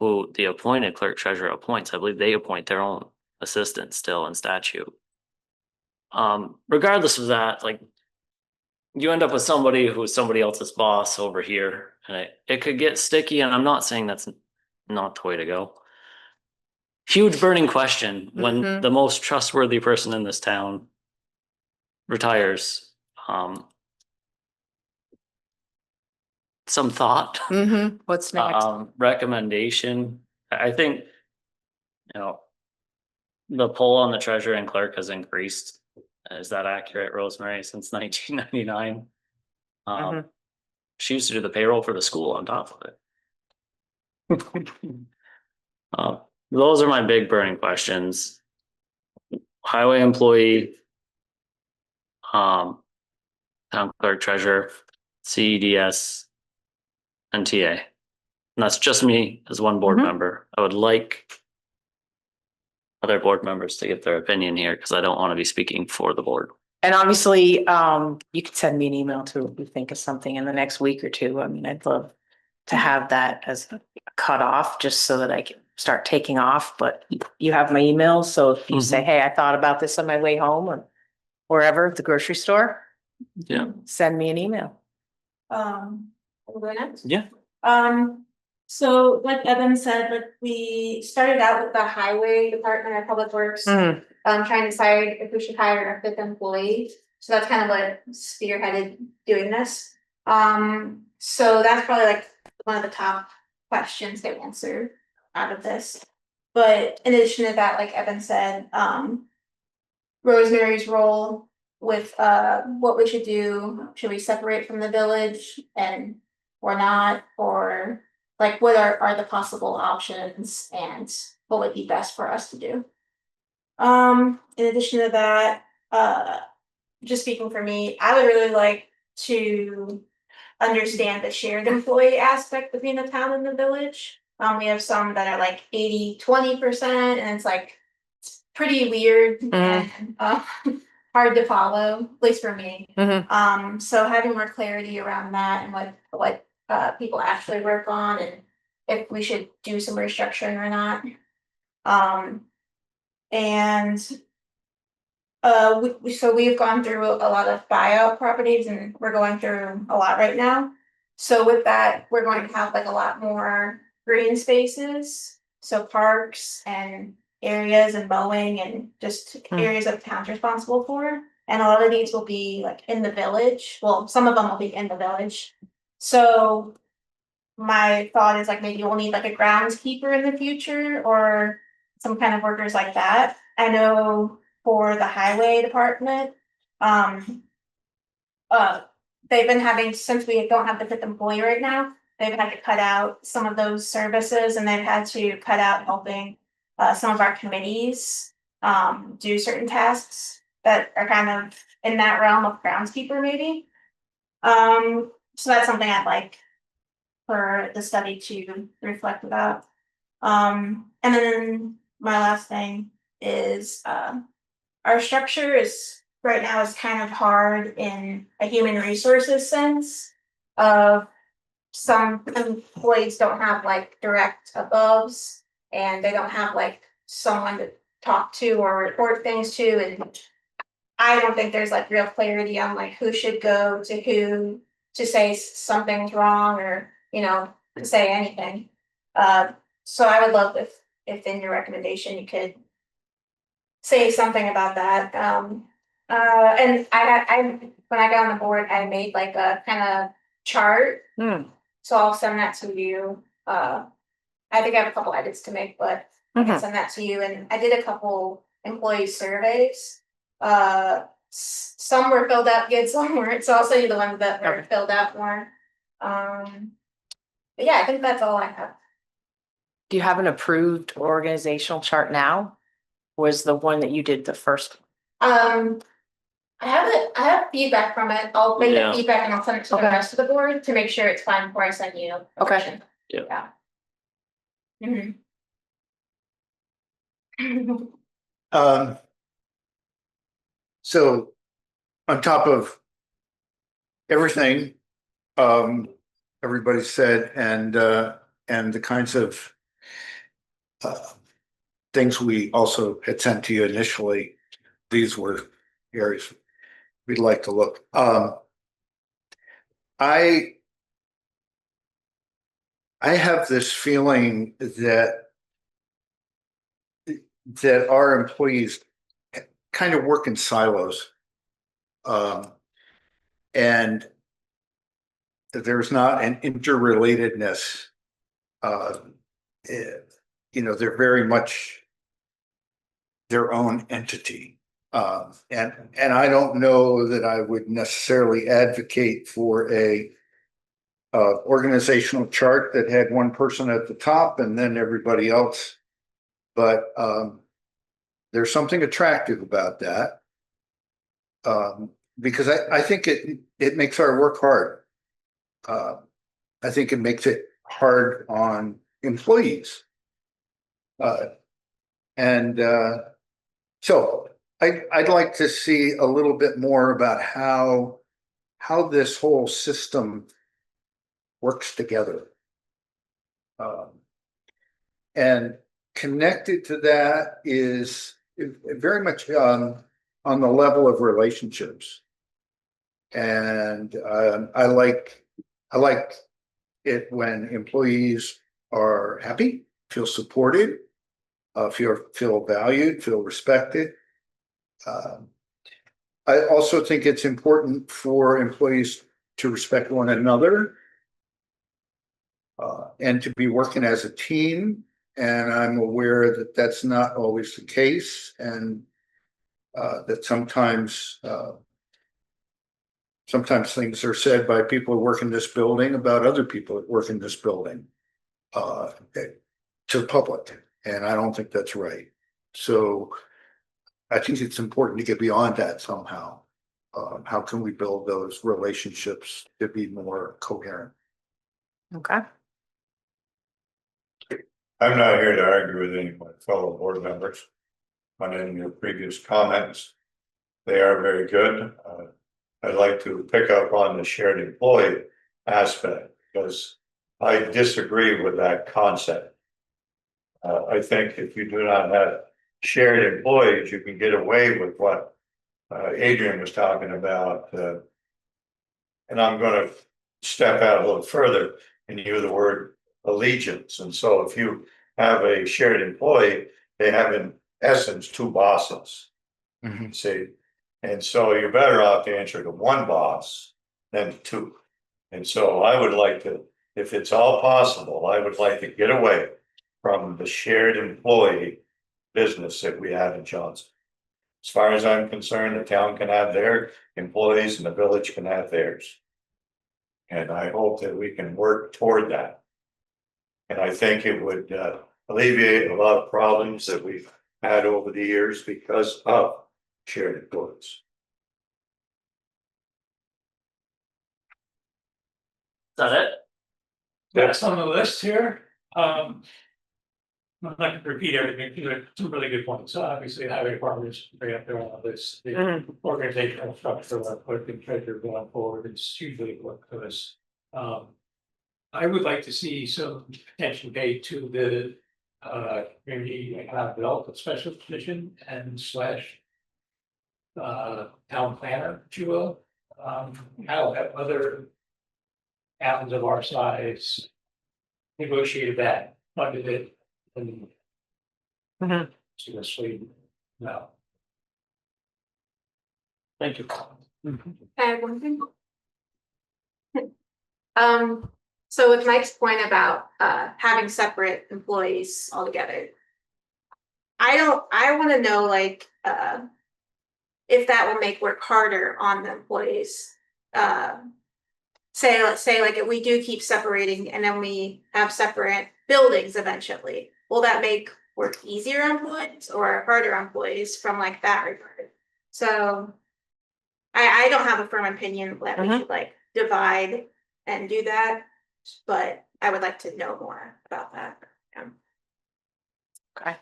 Speaker 1: who the appointed clerk treasurer appoints. I believe they appoint their own assistant still in statute. Regardless of that, like, you end up with somebody who's somebody else's boss over here, and it could get sticky, and I'm not saying that's not the way to go. Huge burning question when
Speaker 8: Mhm.
Speaker 1: the most trustworthy person in this town retires. Some thought.
Speaker 8: Mhm. What's next?
Speaker 1: Recommendation. I think, the poll on the treasurer and clerk has increased. Is that accurate, Rosemary, since 1999?
Speaker 8: Mhm.
Speaker 1: She used to do the payroll for the school on top of it. Those are my big burning questions. Highway employee, town clerk, treasurer, CEDS, and TA. And that's just me as one board
Speaker 8: Mhm.
Speaker 1: member. I would like other board members to give their opinion here, because I don't want to be speaking for the board.
Speaker 8: And obviously, you could send me an email too if you think of something in the next week or two. I mean, I'd love to have that as a cutoff, just so that I can start taking off. But you have my email, so if you say, hey, I thought about this on my way home or wherever, at the grocery store,
Speaker 1: Yeah.
Speaker 8: send me an email.
Speaker 5: I'll go next.
Speaker 1: Yeah.
Speaker 5: So like Evan said, like we started out with the highway department or public works.
Speaker 8: Mhm.
Speaker 5: Trying to decide if we should hire a fifth employee. So that's kind of what spearheaded doing this. So that's probably like one of the top questions get answered out of this. But in addition to that, like Evan said, Rosemary's role with what we should do, should we separate from the village and or not, or like what are the possible options and what would be best for us to do. In addition to that, just speaking for me, I would really like to understand the shared employee aspect between the town and the village. We have some that are like 80-20%, and it's like it's pretty weird and hard to follow, at least for me. So having more clarity around that and what people actually work on and if we should do some restructuring or not. And so we've gone through a lot of buyout properties and we're going through a lot right now. So with that, we're going to have like a lot more green spaces, so parks and areas and mowing and just areas that the town's responsible for. And a lot of these will be like in the village. Well, some of them will be in the village. So my thought is like maybe we'll need like a groundskeeper in the future or some kind of workers like that. I know for the highway department, they've been having, since we don't have the fifth employee right now, they've had to cut out some of those services and they've had to cut out helping some of our committees do certain tasks that are kind of in that realm of groundskeeper maybe. So that's something I'd like for the study to reflect about. And then my last thing is our structure is right now is kind of hard in a human resources sense of some employees don't have like direct aboves and they don't have like someone to talk to or report things to, and I don't think there's like real clarity on like who should go to who to say something's wrong or to say anything. So I would love if in your recommendation you could say something about that. And I when I got on the board, I made like a kind of chart. So I'll send that to you. I think I have a couple edits to make, but I can send that to you. And I did a couple employee surveys. Some were filled out good, some weren't. So I'll send you the ones that were filled out more. But yeah, I think that's all I have.
Speaker 8: Do you have an approved organizational chart now? Was the one that you did the first?
Speaker 5: I have feedback from it. I'll make the feedback and I'll send it to the rest of the board to make sure it's fine before I send you.
Speaker 8: Okay.
Speaker 1: Yeah.
Speaker 6: So on top of everything everybody said and the kinds of things we also had sent to you initially, these were areas we'd like to look. I have this feeling that our employees kind of work in silos. And there's not an interrelatedness. They're very much their own entity. And I don't know that I would necessarily advocate for a organizational chart that had one person at the top and then everybody else. But there's something attractive about that. Because I think it makes our work hard. I think it makes it hard on employees. So I'd like to see a little bit more about how this whole system works together. And connected to that is very much on the level of relationships. And I like it when employees are happy, feel supported, feel valued, feel respected. I also think it's important for employees to respect one another And to be working as a team, and I'm aware that that's not always the case, and that sometimes things are said by people who work in this building about other people that work in this building to the public, and I don't think that's right. So I think it's important to get beyond that somehow. How can we build those relationships to be more coherent?
Speaker 8: Okay.
Speaker 2: I'm not here to argue with any of my fellow board members on any of your previous comments. They are very good. I'd like to pick up on the shared employee aspect because I disagree with that concept. I think if you do not have shared employees, you can get away with what Adrian was talking about. And I'm going to step out a little further and use the word allegiance. And so if you have a shared employee, they have in essence two bosses. See, and so you're better off to answer to one boss than two. And so I would like to, if it's all possible, I would like to get away from the shared employee business that we have in Johnson. As far as I'm concerned, the town can have their employees and the village can have theirs. And I hope that we can work toward that. And I think it would alleviate a lot of problems that we've had over the years because of shared employees.
Speaker 1: Is that it?
Speaker 7: That's on the list here. I'm not going to repeat everything, these are two really good points. So obviously, the highway department is very up there on the list. The organizational structure of our clerk and treasurer going forward is hugely important to us. I would like to see some attention paid to the community economic development special position and slash town planner, if you will. How have other towns of our size negotiated that, funded it, and seriously, no.
Speaker 1: Thank you.
Speaker 5: I have one thing. So with Mike's point about having separate employees altogether. I wanna know like if that will make work harder on the employees. Let's say like if we do keep separating and then we have separate buildings eventually, will that make work easier on employees or harder on employees from like that regard? So I don't have a firm opinion that we should like divide and do that, but I would like to know more about that. Yeah.
Speaker 8: Okay.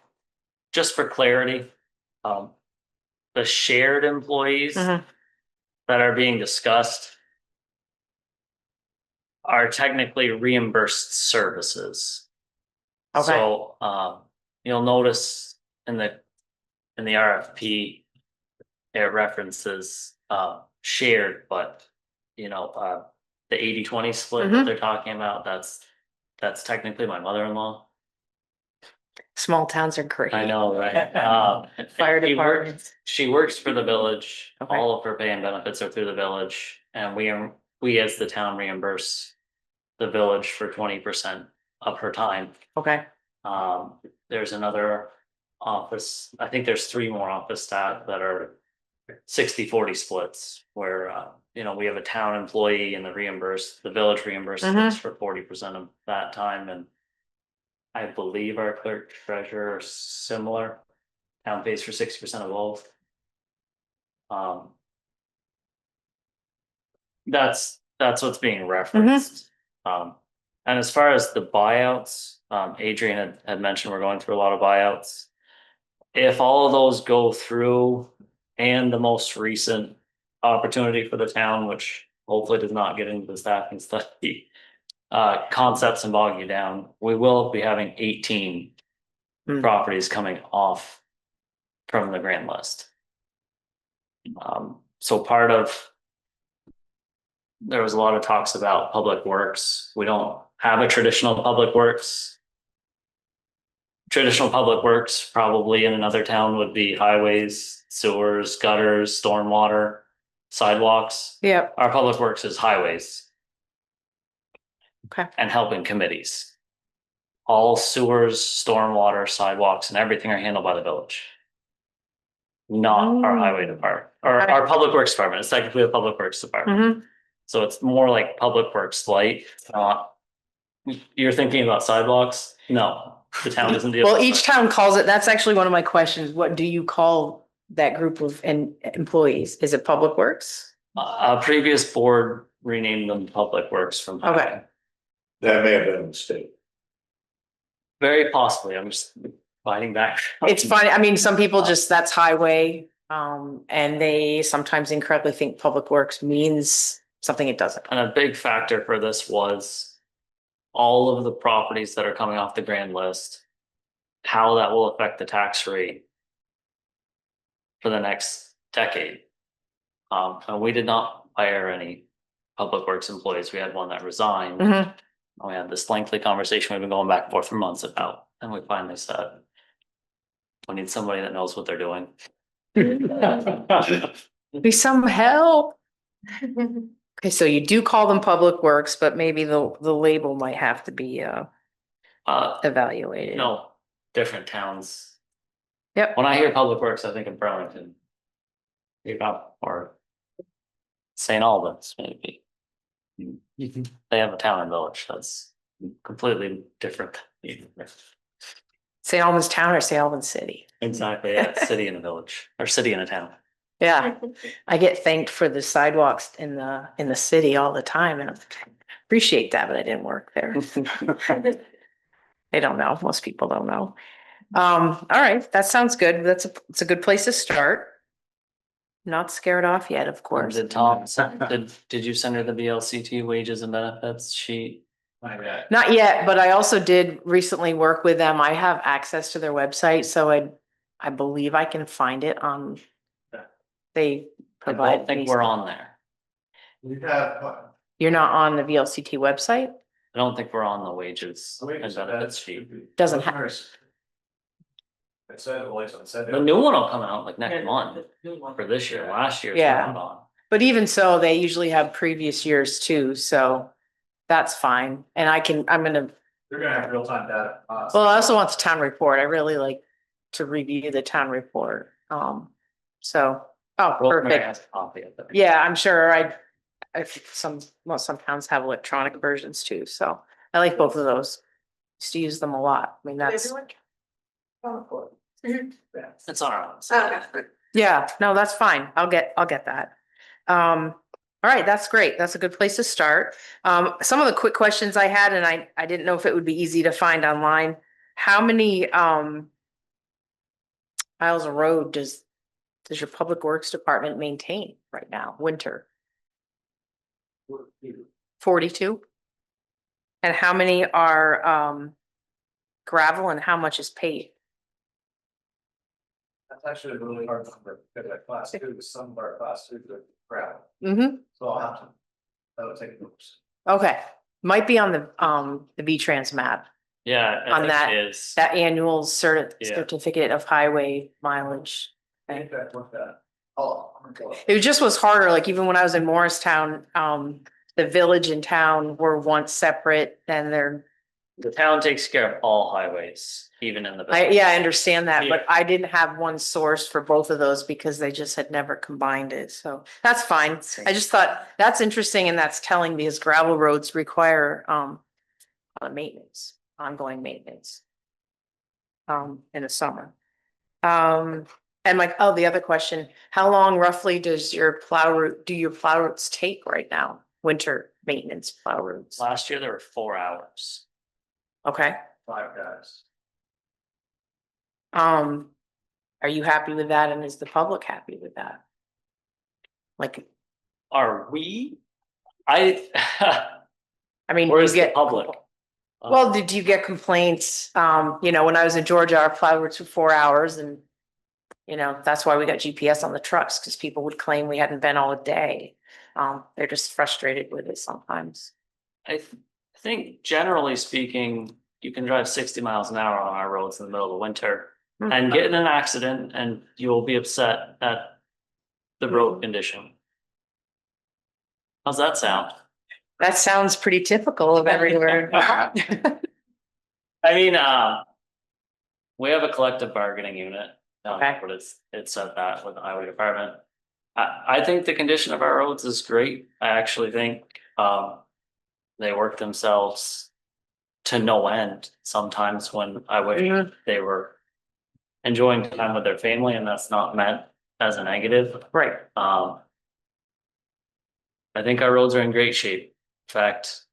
Speaker 1: Just for clarity, the shared employees that are being discussed are technically reimbursed services.
Speaker 8: Okay.
Speaker 1: So, you'll notice in the RFP, it references, shared, but, the 80-20 split that they're talking about, that's technically my mother-in-law.
Speaker 8: Small towns are great.
Speaker 1: I know, right?
Speaker 8: Fire
Speaker 1: she works-
Speaker 8: departments.
Speaker 1: She works for the village,
Speaker 8: Okay.
Speaker 1: all of her pay and benefits are through the village, and we as the town reimburse the village for 20% of her time.
Speaker 8: Okay.
Speaker 1: There's another office, I think there's 3 more office staff that are 60-40 splits where, we have a town employee and the village reimburses us for 40% of that time. And I believe our clerk treasurer are similar. Town pays for 60% of both. That's what's being referenced. And as far as the buyouts, Adrian had mentioned we're going through a lot of buyouts. If all of those go through and the most recent opportunity for the town, which hopefully does not get into the staffing study, concepts and bog you down, we will be having 18 properties coming off from the grant list. So there was a lot of talks about public works. We don't have a traditional public works. Traditional public works probably in another town would be highways, sewers, gutters, stormwater, sidewalks.
Speaker 8: Yep.
Speaker 1: Our public works is highways.
Speaker 8: Okay.
Speaker 1: And helping committees. All sewers, stormwater, sidewalks, and everything are handled by the village. Not our highway department, or
Speaker 8: Okay.
Speaker 1: our public works department, it's technically a public works department.
Speaker 8: Mhm.
Speaker 1: So it's more like public works light, it's not. You're thinking about sidewalks? No, the town doesn't deal.
Speaker 8: Well,
Speaker 1: with
Speaker 8: each town calls it, that's actually one of my questions. What do you call that group of employees? Is it Public Works?
Speaker 1: A previous board renamed them public works from.
Speaker 8: Okay.
Speaker 2: That may have been a mistake.
Speaker 1: Very possibly, I'm just fighting back.
Speaker 8: It's funny, I mean, some people just, that's highway, and they sometimes incorrectly think Public Works means something it doesn't.
Speaker 1: And a big factor for this was all of the properties that are coming off the grand list, how that will affect the tax rate for the next decade. And we did not hire any public works employees. We had one that resigned.
Speaker 8: Mhm.
Speaker 1: We had this lengthy conversation we've been going back and forth for months about, and we finally said, we need somebody that knows what they're doing.
Speaker 8: Be some help. Okay, so you do call them Public Works, but maybe the label might have to be evaluated.
Speaker 1: No, different towns.
Speaker 8: Yep.
Speaker 1: When I hear public works, I think of Burlington. Or St. Albans, maybe. They have a town and village, that's completely different.
Speaker 8: St. Albans Town or St. Albans City?
Speaker 1: Exactly, yeah, city and a village, or city and a town.
Speaker 8: Yeah, I get thanked for the sidewalks in the city all the time, and I appreciate that, but I didn't work there. They don't know, most people don't know. All right, that sounds good, it's a good place to start. Not scared off yet, of course.
Speaker 1: Did did you send her the VLCT wages and benefits sheet?
Speaker 8: Not yet, but I also did recently work with them. I have access to their website, so I believe I can find it on. They
Speaker 1: I
Speaker 8: provide.
Speaker 1: don't think
Speaker 8: me
Speaker 1: we're
Speaker 8: some-
Speaker 1: on there.
Speaker 4: We have.
Speaker 8: You're not on the VLCT website?
Speaker 1: I don't think we're on the wages and benefits sheet.
Speaker 8: Doesn't have-
Speaker 4: It said, well, it said.
Speaker 1: The new one will come out like next month for this year, last year's
Speaker 8: Yeah.
Speaker 1: not on.
Speaker 8: But even so, they usually have previous years too, so that's fine. And I'm gonna,
Speaker 4: They're gonna have real-time data.
Speaker 8: well, I also want the town report. I really like to review the town report. So, oh,
Speaker 1: Rosemary
Speaker 8: perfect.
Speaker 1: has a copy of it.
Speaker 8: Yeah, I'm sure I think some towns have electronic versions too, so I like both of those. Used to use them a lot. I mean, that's,
Speaker 1: It's on our.
Speaker 8: yeah, no, that's fine. I'll get that. All right, that's great. That's a good place to start. Some of the quick questions I had, and I didn't know if it would be easy to find online. How many miles of road does your Public Works Department maintain right now, winter? 42? And how many are gravel and how much is paved?
Speaker 4: That's actually a really hard number, because at class two, some of our class two are gravel,
Speaker 8: Mm-hmm.
Speaker 4: so I'll have to. That'll take notes.
Speaker 8: Okay, might be on the V-Trans map,
Speaker 1: Yeah, I
Speaker 8: On
Speaker 1: think
Speaker 8: that-
Speaker 1: it is.
Speaker 8: that annual
Speaker 1: Yeah.
Speaker 8: certificate of highway mileage.
Speaker 4: I think that looked at. Oh, I'm gonna go.
Speaker 8: It just was harder, like even when I was in Morristown, the village and town were once separate and they're,
Speaker 1: The town takes care of all highways, even in the.
Speaker 8: yeah, I understand that,
Speaker 1: Yeah.
Speaker 8: but I didn't have one source for both of those because they just had never combined it, so that's fine. I just thought that's interesting and that's telling because gravel roads require, maintenance, ongoing maintenance. In the summer. And the other question, how long roughly does your plow routes take right now? Winter maintenance plow routes?
Speaker 1: Last year, there were 4 hours.
Speaker 8: Okay,
Speaker 4: 5 guys.
Speaker 8: are you happy with that and is the public happy with that? Like,
Speaker 1: Are we? I.
Speaker 8: I mean,
Speaker 1: Where's
Speaker 8: you
Speaker 1: the
Speaker 8: get.
Speaker 1: public?
Speaker 8: Well, did you get complaints? When I was in Georgia, our plow routes were 4 hours and. That's why we got GPS on the trucks, because people would claim we hadn't been all day. They're just frustrated with it sometimes.
Speaker 1: I think generally speaking, you can drive 60 miles an hour on our roads in the middle of winter and get in an accident and you'll be upset at the road condition. How's that sound?
Speaker 8: That sounds pretty typical of everywhere.
Speaker 1: I mean, we have a collective bargaining unit.
Speaker 8: Okay.
Speaker 1: But it's at that with the highway department. I think the condition of our roads is great. I actually think, they work themselves to no end sometimes when I wish
Speaker 8: Mhm.
Speaker 1: they were enjoying time with their family, and that's not meant as a negative.
Speaker 8: Right.
Speaker 1: I think our roads are in great shape. In fact,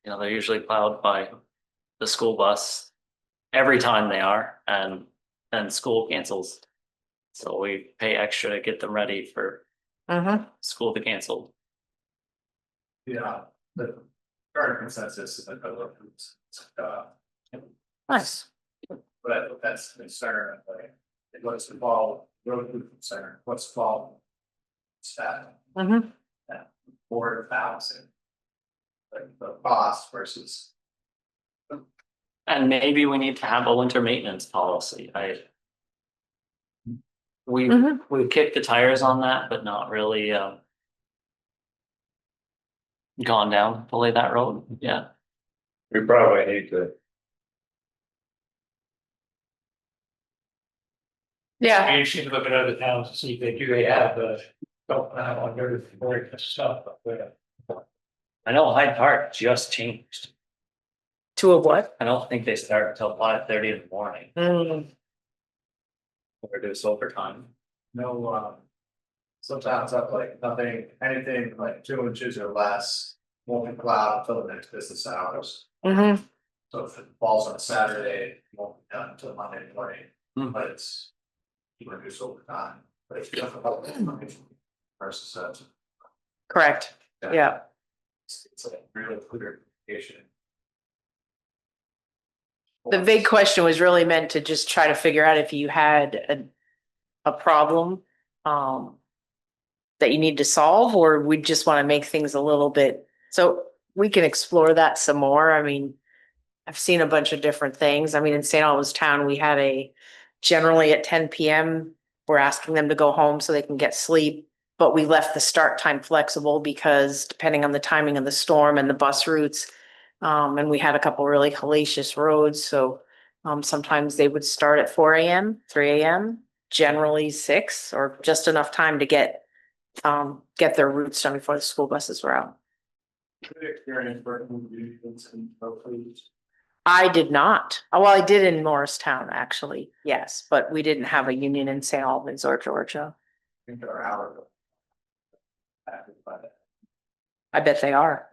Speaker 1: they're usually plowed by the school bus every time they are, and then school cancels. So we pay extra to get them ready for school to cancel.
Speaker 4: Yeah, the current consensus is that
Speaker 8: Nice.
Speaker 4: but that's the concern, like, what's involved, road crew concern, what's involved. Staff,
Speaker 8: Mhm.
Speaker 4: board balancing. Like the cost versus,
Speaker 1: And maybe we need to have a winter maintenance policy. We
Speaker 8: Mhm.
Speaker 1: we've kicked the tires on that, but not really gone down fully that road. Yeah.
Speaker 2: We probably need to,
Speaker 8: Yeah.
Speaker 7: You should look at other towns to see if they have don't have on their board and stuff, but.
Speaker 1: I know Hyde Park just changed.
Speaker 8: To a what?
Speaker 1: I don't think they start until 5:30 in the morning. We're doing overtime.
Speaker 4: no, sometimes up like nothing, anything like 2 inches or less. Won't be plowed until the next business hours,
Speaker 8: Mm-hmm.
Speaker 4: so if it falls on a Saturday, it won't be done until Monday morning,
Speaker 1: Hmm.
Speaker 4: but it's. You reduce overtime, but if you have versus that.
Speaker 8: Correct. Yeah.
Speaker 4: It's a really clear indication.
Speaker 8: The big question was really meant to just try to figure out if you had a problem that you need to solve, or we just want to make things a little bit, so we can explore that some more. I mean, I've seen a bunch of different things. I mean, in St. Albans Town, we had generally at 10 PM, we're asking them to go home so they can get sleep. But we left the start time flexible because depending on the timing of the storm and the bus routes, and we had a couple really hellacious roads, so sometimes they would start at 4 AM, 3 AM, generally 6, or just enough time to get their routes done before the school buses were out.
Speaker 4: Experience working with unions and police.
Speaker 8: I did not. Oh, well, I did in Morristown, actually, yes, but we didn't have a union in St. Albans or Georgia.
Speaker 4: I think they're hourly.
Speaker 8: I bet they are.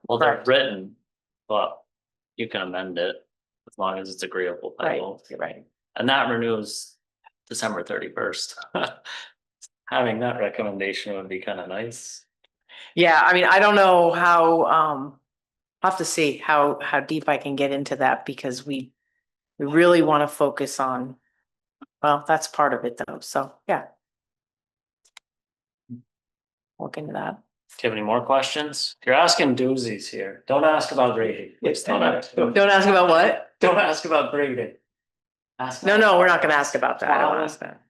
Speaker 1: Well, they're
Speaker 8: Correct.
Speaker 1: written, but you can amend it as long as it's agreeable by
Speaker 8: Right,
Speaker 1: both.
Speaker 8: you're right.
Speaker 1: And that renews December 31st. Having that recommendation would be kind of nice.
Speaker 8: Yeah, I mean, I don't know how, I'll have to see how deep I can get into that, because we really want to focus on, well, that's part of it though, so, yeah. Look into that.
Speaker 1: Do you have any more questions? You're asking doozies here. Don't ask about grading. Please don't ask.
Speaker 8: Don't ask about what?
Speaker 1: Don't ask about grading. Ask
Speaker 8: No,
Speaker 1: about-
Speaker 8: we're not gonna ask about that. I don't wanna ask that.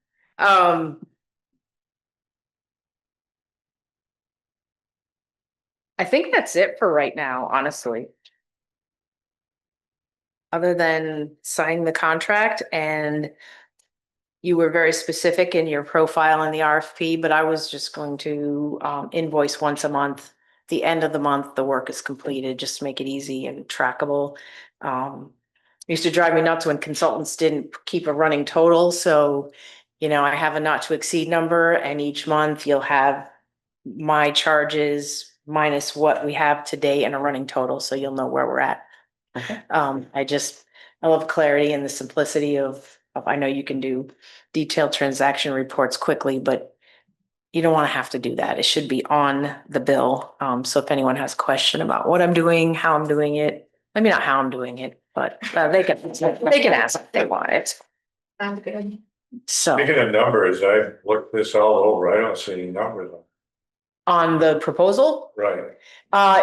Speaker 8: I think that's it for right now, honestly. Other than signing the contract, and you were very specific in your profile in the RFP, but I was just going to invoice once a month. The end of the month, the work is completed, just to make it easy and trackable. It used to drive me nuts when consultants didn't keep a running total, so I have a not to exceed number, and each month you'll have my charges minus what we have today in a running total, so you'll know where we're at.
Speaker 1: Okay.
Speaker 8: I love clarity and the simplicity of I know you can do detailed transaction reports quickly, but you don't want to have to do that. It should be on the bill. So if anyone has a question about what I'm doing, how I'm doing it, maybe not how I'm doing it, but they can ask if they want it.
Speaker 5: Sounds good.
Speaker 8: So
Speaker 2: speaking of numbers, I looked this all over, I don't see any numbers on,
Speaker 8: on the proposal,
Speaker 2: right?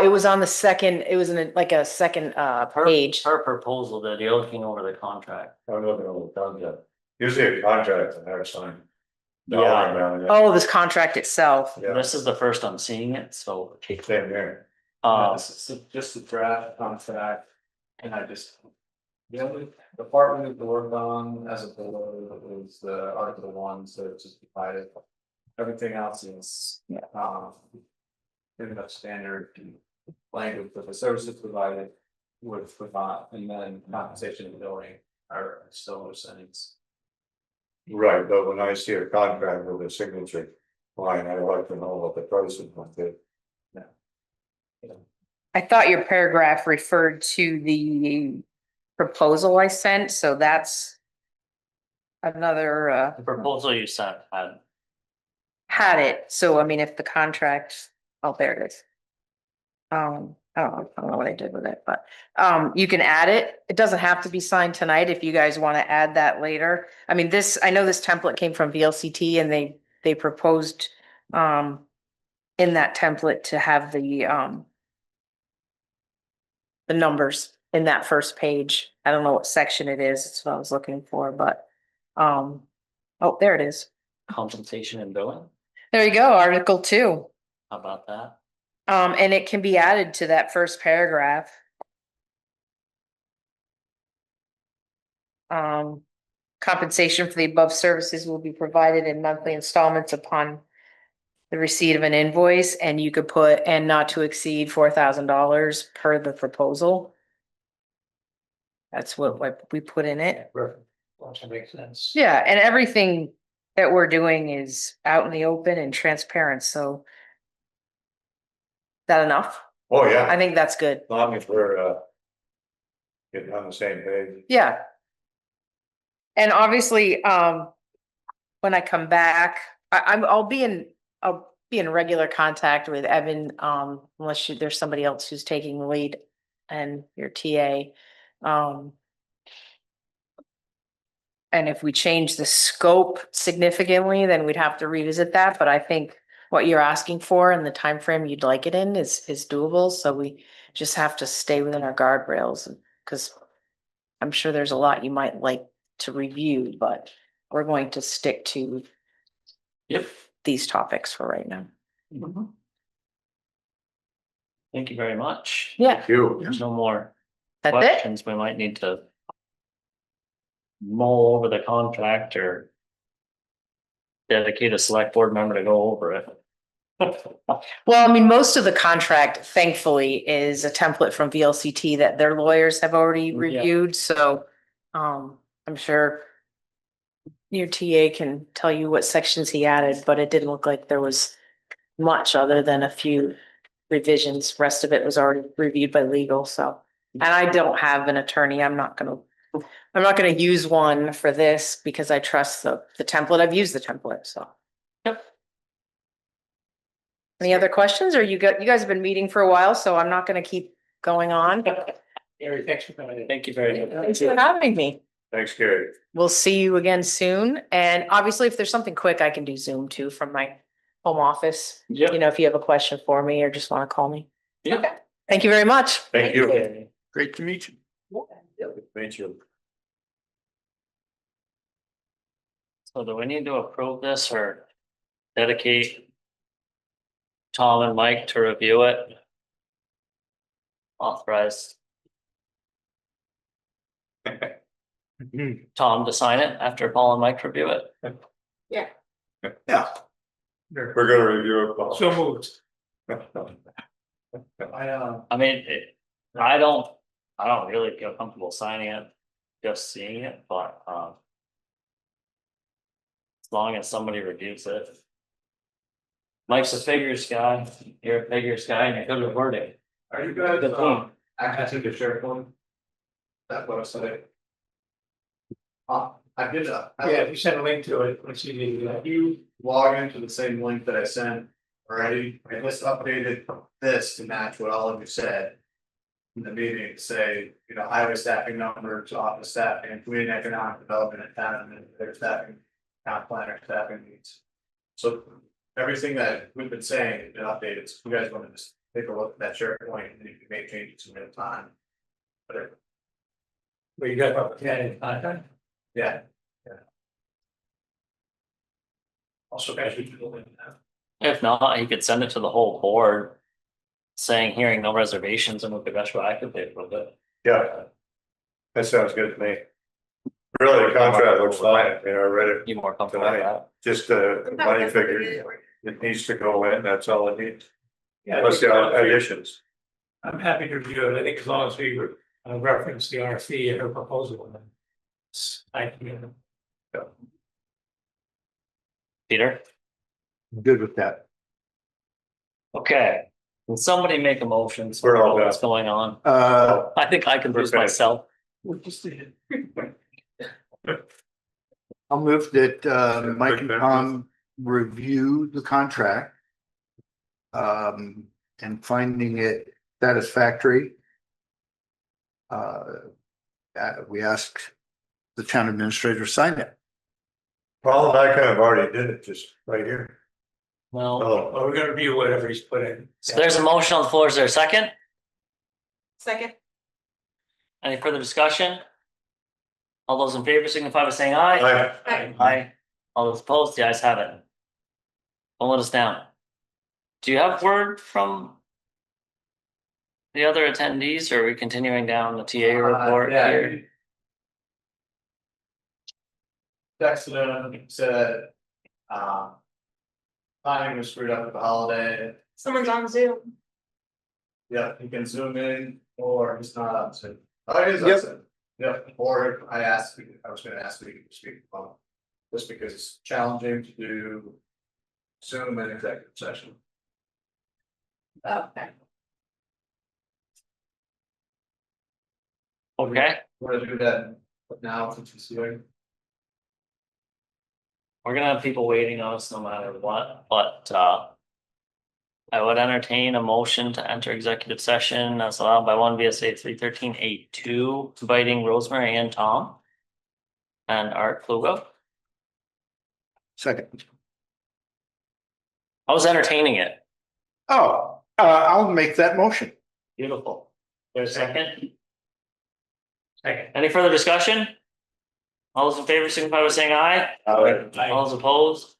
Speaker 8: it was on the second, it was in like a second page.
Speaker 1: Her proposal that you're looking over the contract.
Speaker 2: I'm looking over the contract. Usually a contract and have signed.
Speaker 1: Yeah.
Speaker 8: Oh, this contract itself.
Speaker 2: Yeah,
Speaker 1: This is the first I'm seeing it, so
Speaker 2: same here.
Speaker 4: This is just a draft contract, and I just. The only department we worked on as a board was the Article 1, so it's just divided. Everything else is, pretty much standard language, but the services provided with Vermont, and then compensation and billing are still the same.
Speaker 2: Right, but when I see a contract with a signature line, I like to know what the price is going to be.
Speaker 8: I thought your paragraph referred to the proposal I sent, so that's another,
Speaker 1: The proposal you sent
Speaker 8: had it, so I mean, if the contract, oh, there it is. I don't know what I did with it, but, you can add it. It doesn't have to be signed tonight if you guys want to add that later. I mean, I know this template came from VLCT and they proposed, in that template to have the numbers in that first page. I don't know what section it is. That's what I was looking for, but, oh, there it is.
Speaker 1: compensation and billing.
Speaker 8: There you go, Article 2.
Speaker 1: How about that?
Speaker 8: And it can be added to that first paragraph. Compensation for the above services will be provided in monthly installments upon the receipt of an invoice, and you could put, and not to exceed $4,000 per the proposal. That's what we put in it.
Speaker 7: Perfect. That makes sense.
Speaker 8: Yeah, and everything that we're doing is out in the open and transparent, so. That enough?
Speaker 2: Oh, yeah,
Speaker 8: I think that's good.
Speaker 2: as long as we're getting on the same page.
Speaker 8: Yeah. And obviously, when I come back, I'll be in regular contact with Evan, unless there's somebody else who's taking the lead and your TA. And if we change the scope significantly, then we'd have to revisit that, but I think what you're asking for and the time frame you'd like it in is doable, so we just have to stay within our guardrails, because I'm sure there's a lot you might like to review, but we're going to stick to
Speaker 1: Yep.
Speaker 8: these topics for right now.
Speaker 1: Thank you very much.
Speaker 8: Yeah,
Speaker 2: Thank you.
Speaker 1: There's no more
Speaker 8: that's it.
Speaker 1: questions. We might need to mull over the contract or dedicate a select board member to go over it.
Speaker 8: Well, I mean, most of the contract, thankfully, is a template from VLCT that their lawyers have already reviewed, so I'm sure your TA can tell you what sections he added, but it didn't look like there was much other than a few revisions. Rest of it was already reviewed by legal, so. And I don't have an attorney. I'm not gonna use one for this because I trust the template. I've used the template, so.
Speaker 1: Yep.
Speaker 8: Any other questions, or you guys have been meeting for a while, so I'm not gonna keep going on.
Speaker 7: Gary, thanks for coming in.
Speaker 1: Thank you very much.
Speaker 8: Thanks for having me.
Speaker 2: Thanks, Gary.
Speaker 8: We'll see you again soon, and obviously if there's something quick, I can do Zoom too from my home office.
Speaker 1: Yep.
Speaker 8: You know, if you have a question for me or just wanna call me.
Speaker 1: Yeah.
Speaker 8: Okay. Thank you very much.
Speaker 2: Thank you.
Speaker 6: Great to meet you.
Speaker 2: Thank you.
Speaker 1: So do we need to approve this or dedicate Tom and Mike to review it? Authorize Tom to sign it after Paul and Mike review it?
Speaker 6: Yeah.
Speaker 2: We're gonna review it. Paul.
Speaker 7: So moved.
Speaker 1: I mean, I don't really feel comfortable signing it, just seeing it, but, as long as somebody reviews it. Mike's a figures guy, you're a figures guy, and you're good at wording.
Speaker 4: Are you guys,
Speaker 1: Good point.
Speaker 4: accessing the SharePoint? That website? I did,
Speaker 7: Yeah, if you send a link to it, let's see.
Speaker 4: you log into the same link that I sent already, I just updated this to match what all of you said. In the meeting, say, highway staffing numbers, office staffing, community economic development and town, and their staffing, town planner staffing needs. So everything that we've been saying has been updated, so if you guys want to just take a look at that SharePoint, and you can make changes in real time. But
Speaker 7: But you got about 10 contact.
Speaker 4: yeah,
Speaker 7: Also, guys, we can go in now.
Speaker 1: If not, he could send it to the whole board. saying hearing no reservations and with the retroactive date for it.
Speaker 2: Yeah. That sounds good to me. Really, the contract looks fine, I mean, I read it
Speaker 1: You more comfortable with
Speaker 2: tonight,
Speaker 1: that?
Speaker 2: just the money figure, it needs to go in, that's all it needs.
Speaker 7: Yeah,
Speaker 2: Plus the additions.
Speaker 7: I'm happy to review it. I think as long as we reference the RFP and her proposal, then I can.
Speaker 1: Peter?
Speaker 6: I'm good with that.
Speaker 1: Okay, can somebody make a motion? So
Speaker 2: We're
Speaker 1: we know
Speaker 2: all
Speaker 1: what's
Speaker 2: done.
Speaker 1: going on?
Speaker 6: Uh,
Speaker 1: I think I can
Speaker 2: We're
Speaker 1: lose
Speaker 2: finished.
Speaker 1: myself.
Speaker 6: I'll move that, Mike and Tom review the contract. And finding it satisfactory. We asked the town administrator to sign it.
Speaker 2: Paul and I kind of already did it, just right here.
Speaker 1: Well,
Speaker 2: Oh,
Speaker 7: Well, we're gonna review whatever he's put in.
Speaker 1: so there's a motion on the floor. Is there a second?
Speaker 5: Second.
Speaker 1: Any further discussion? All those in favor signify by saying aye. Aye. All those opposed, the ayes have it. Don't let us down. Do you have word from the other attendees, or are we continuing down the TA report
Speaker 4: Yeah.
Speaker 1: here?
Speaker 4: Texted him, said, timing was screwed up with the holiday.
Speaker 5: Someone's on Zoom.
Speaker 4: Yeah, he can zoom in or he's not on Zoom. Oh, he is on
Speaker 6: Yep.
Speaker 4: Zoom. Yep, or I was gonna ask if we could speak phone. Just because it's challenging to do Zoom and executive session.
Speaker 5: Okay.
Speaker 1: Okay,
Speaker 4: We're gonna do that now since he's here.
Speaker 1: we're gonna have people waiting on us no matter what, but I would entertain a motion to enter executive session as allowed by 1 VSA 313(a)(2), inviting Rosemary and Tom. And Art Klugo.
Speaker 6: Second.
Speaker 1: I was entertaining it.
Speaker 6: Oh, I'll make that motion.
Speaker 1: Beautiful. There's a second.
Speaker 7: Second.
Speaker 1: Any further discussion? All those in favor signify by saying aye.
Speaker 7: Aye.
Speaker 1: All those opposed?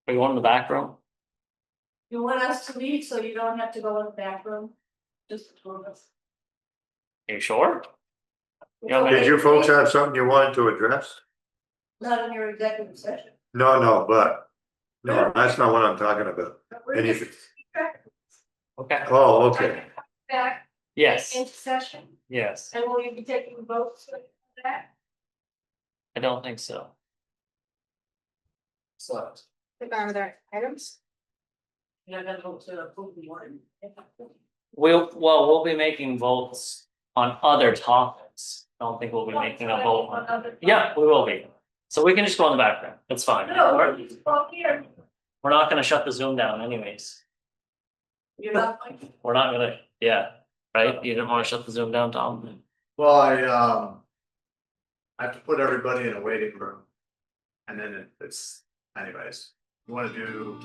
Speaker 1: Are you going in the back room?
Speaker 3: You want us to leave so you don't have to go in the back room? Just the two of us.
Speaker 1: Are you sure?
Speaker 2: did you folks have something you wanted to address?
Speaker 3: Not in your executive session.
Speaker 2: No, but, no, that's not what I'm talking about. Anything,
Speaker 1: Okay,
Speaker 2: oh, okay.
Speaker 5: Back
Speaker 1: yes,
Speaker 5: into session,
Speaker 1: yes,
Speaker 5: and will you be taking votes for that?
Speaker 1: I don't think so.
Speaker 4: So.
Speaker 5: Are there items?
Speaker 3: You're not gonna vote to approve the warrant.
Speaker 1: We'll be making votes on other topics. I don't think we'll be making a vote on. Yeah, we will be. So we can just go in the background. It's fine.
Speaker 3: No, it's all here.
Speaker 1: We're not gonna shut the Zoom down anyways.
Speaker 3: You're not like.
Speaker 1: We're not gonna, yeah, right? You didn't wanna shut the Zoom down, Tom?
Speaker 4: Well, I have to put everybody in a waiting room. And then it's, anyways, you wanna do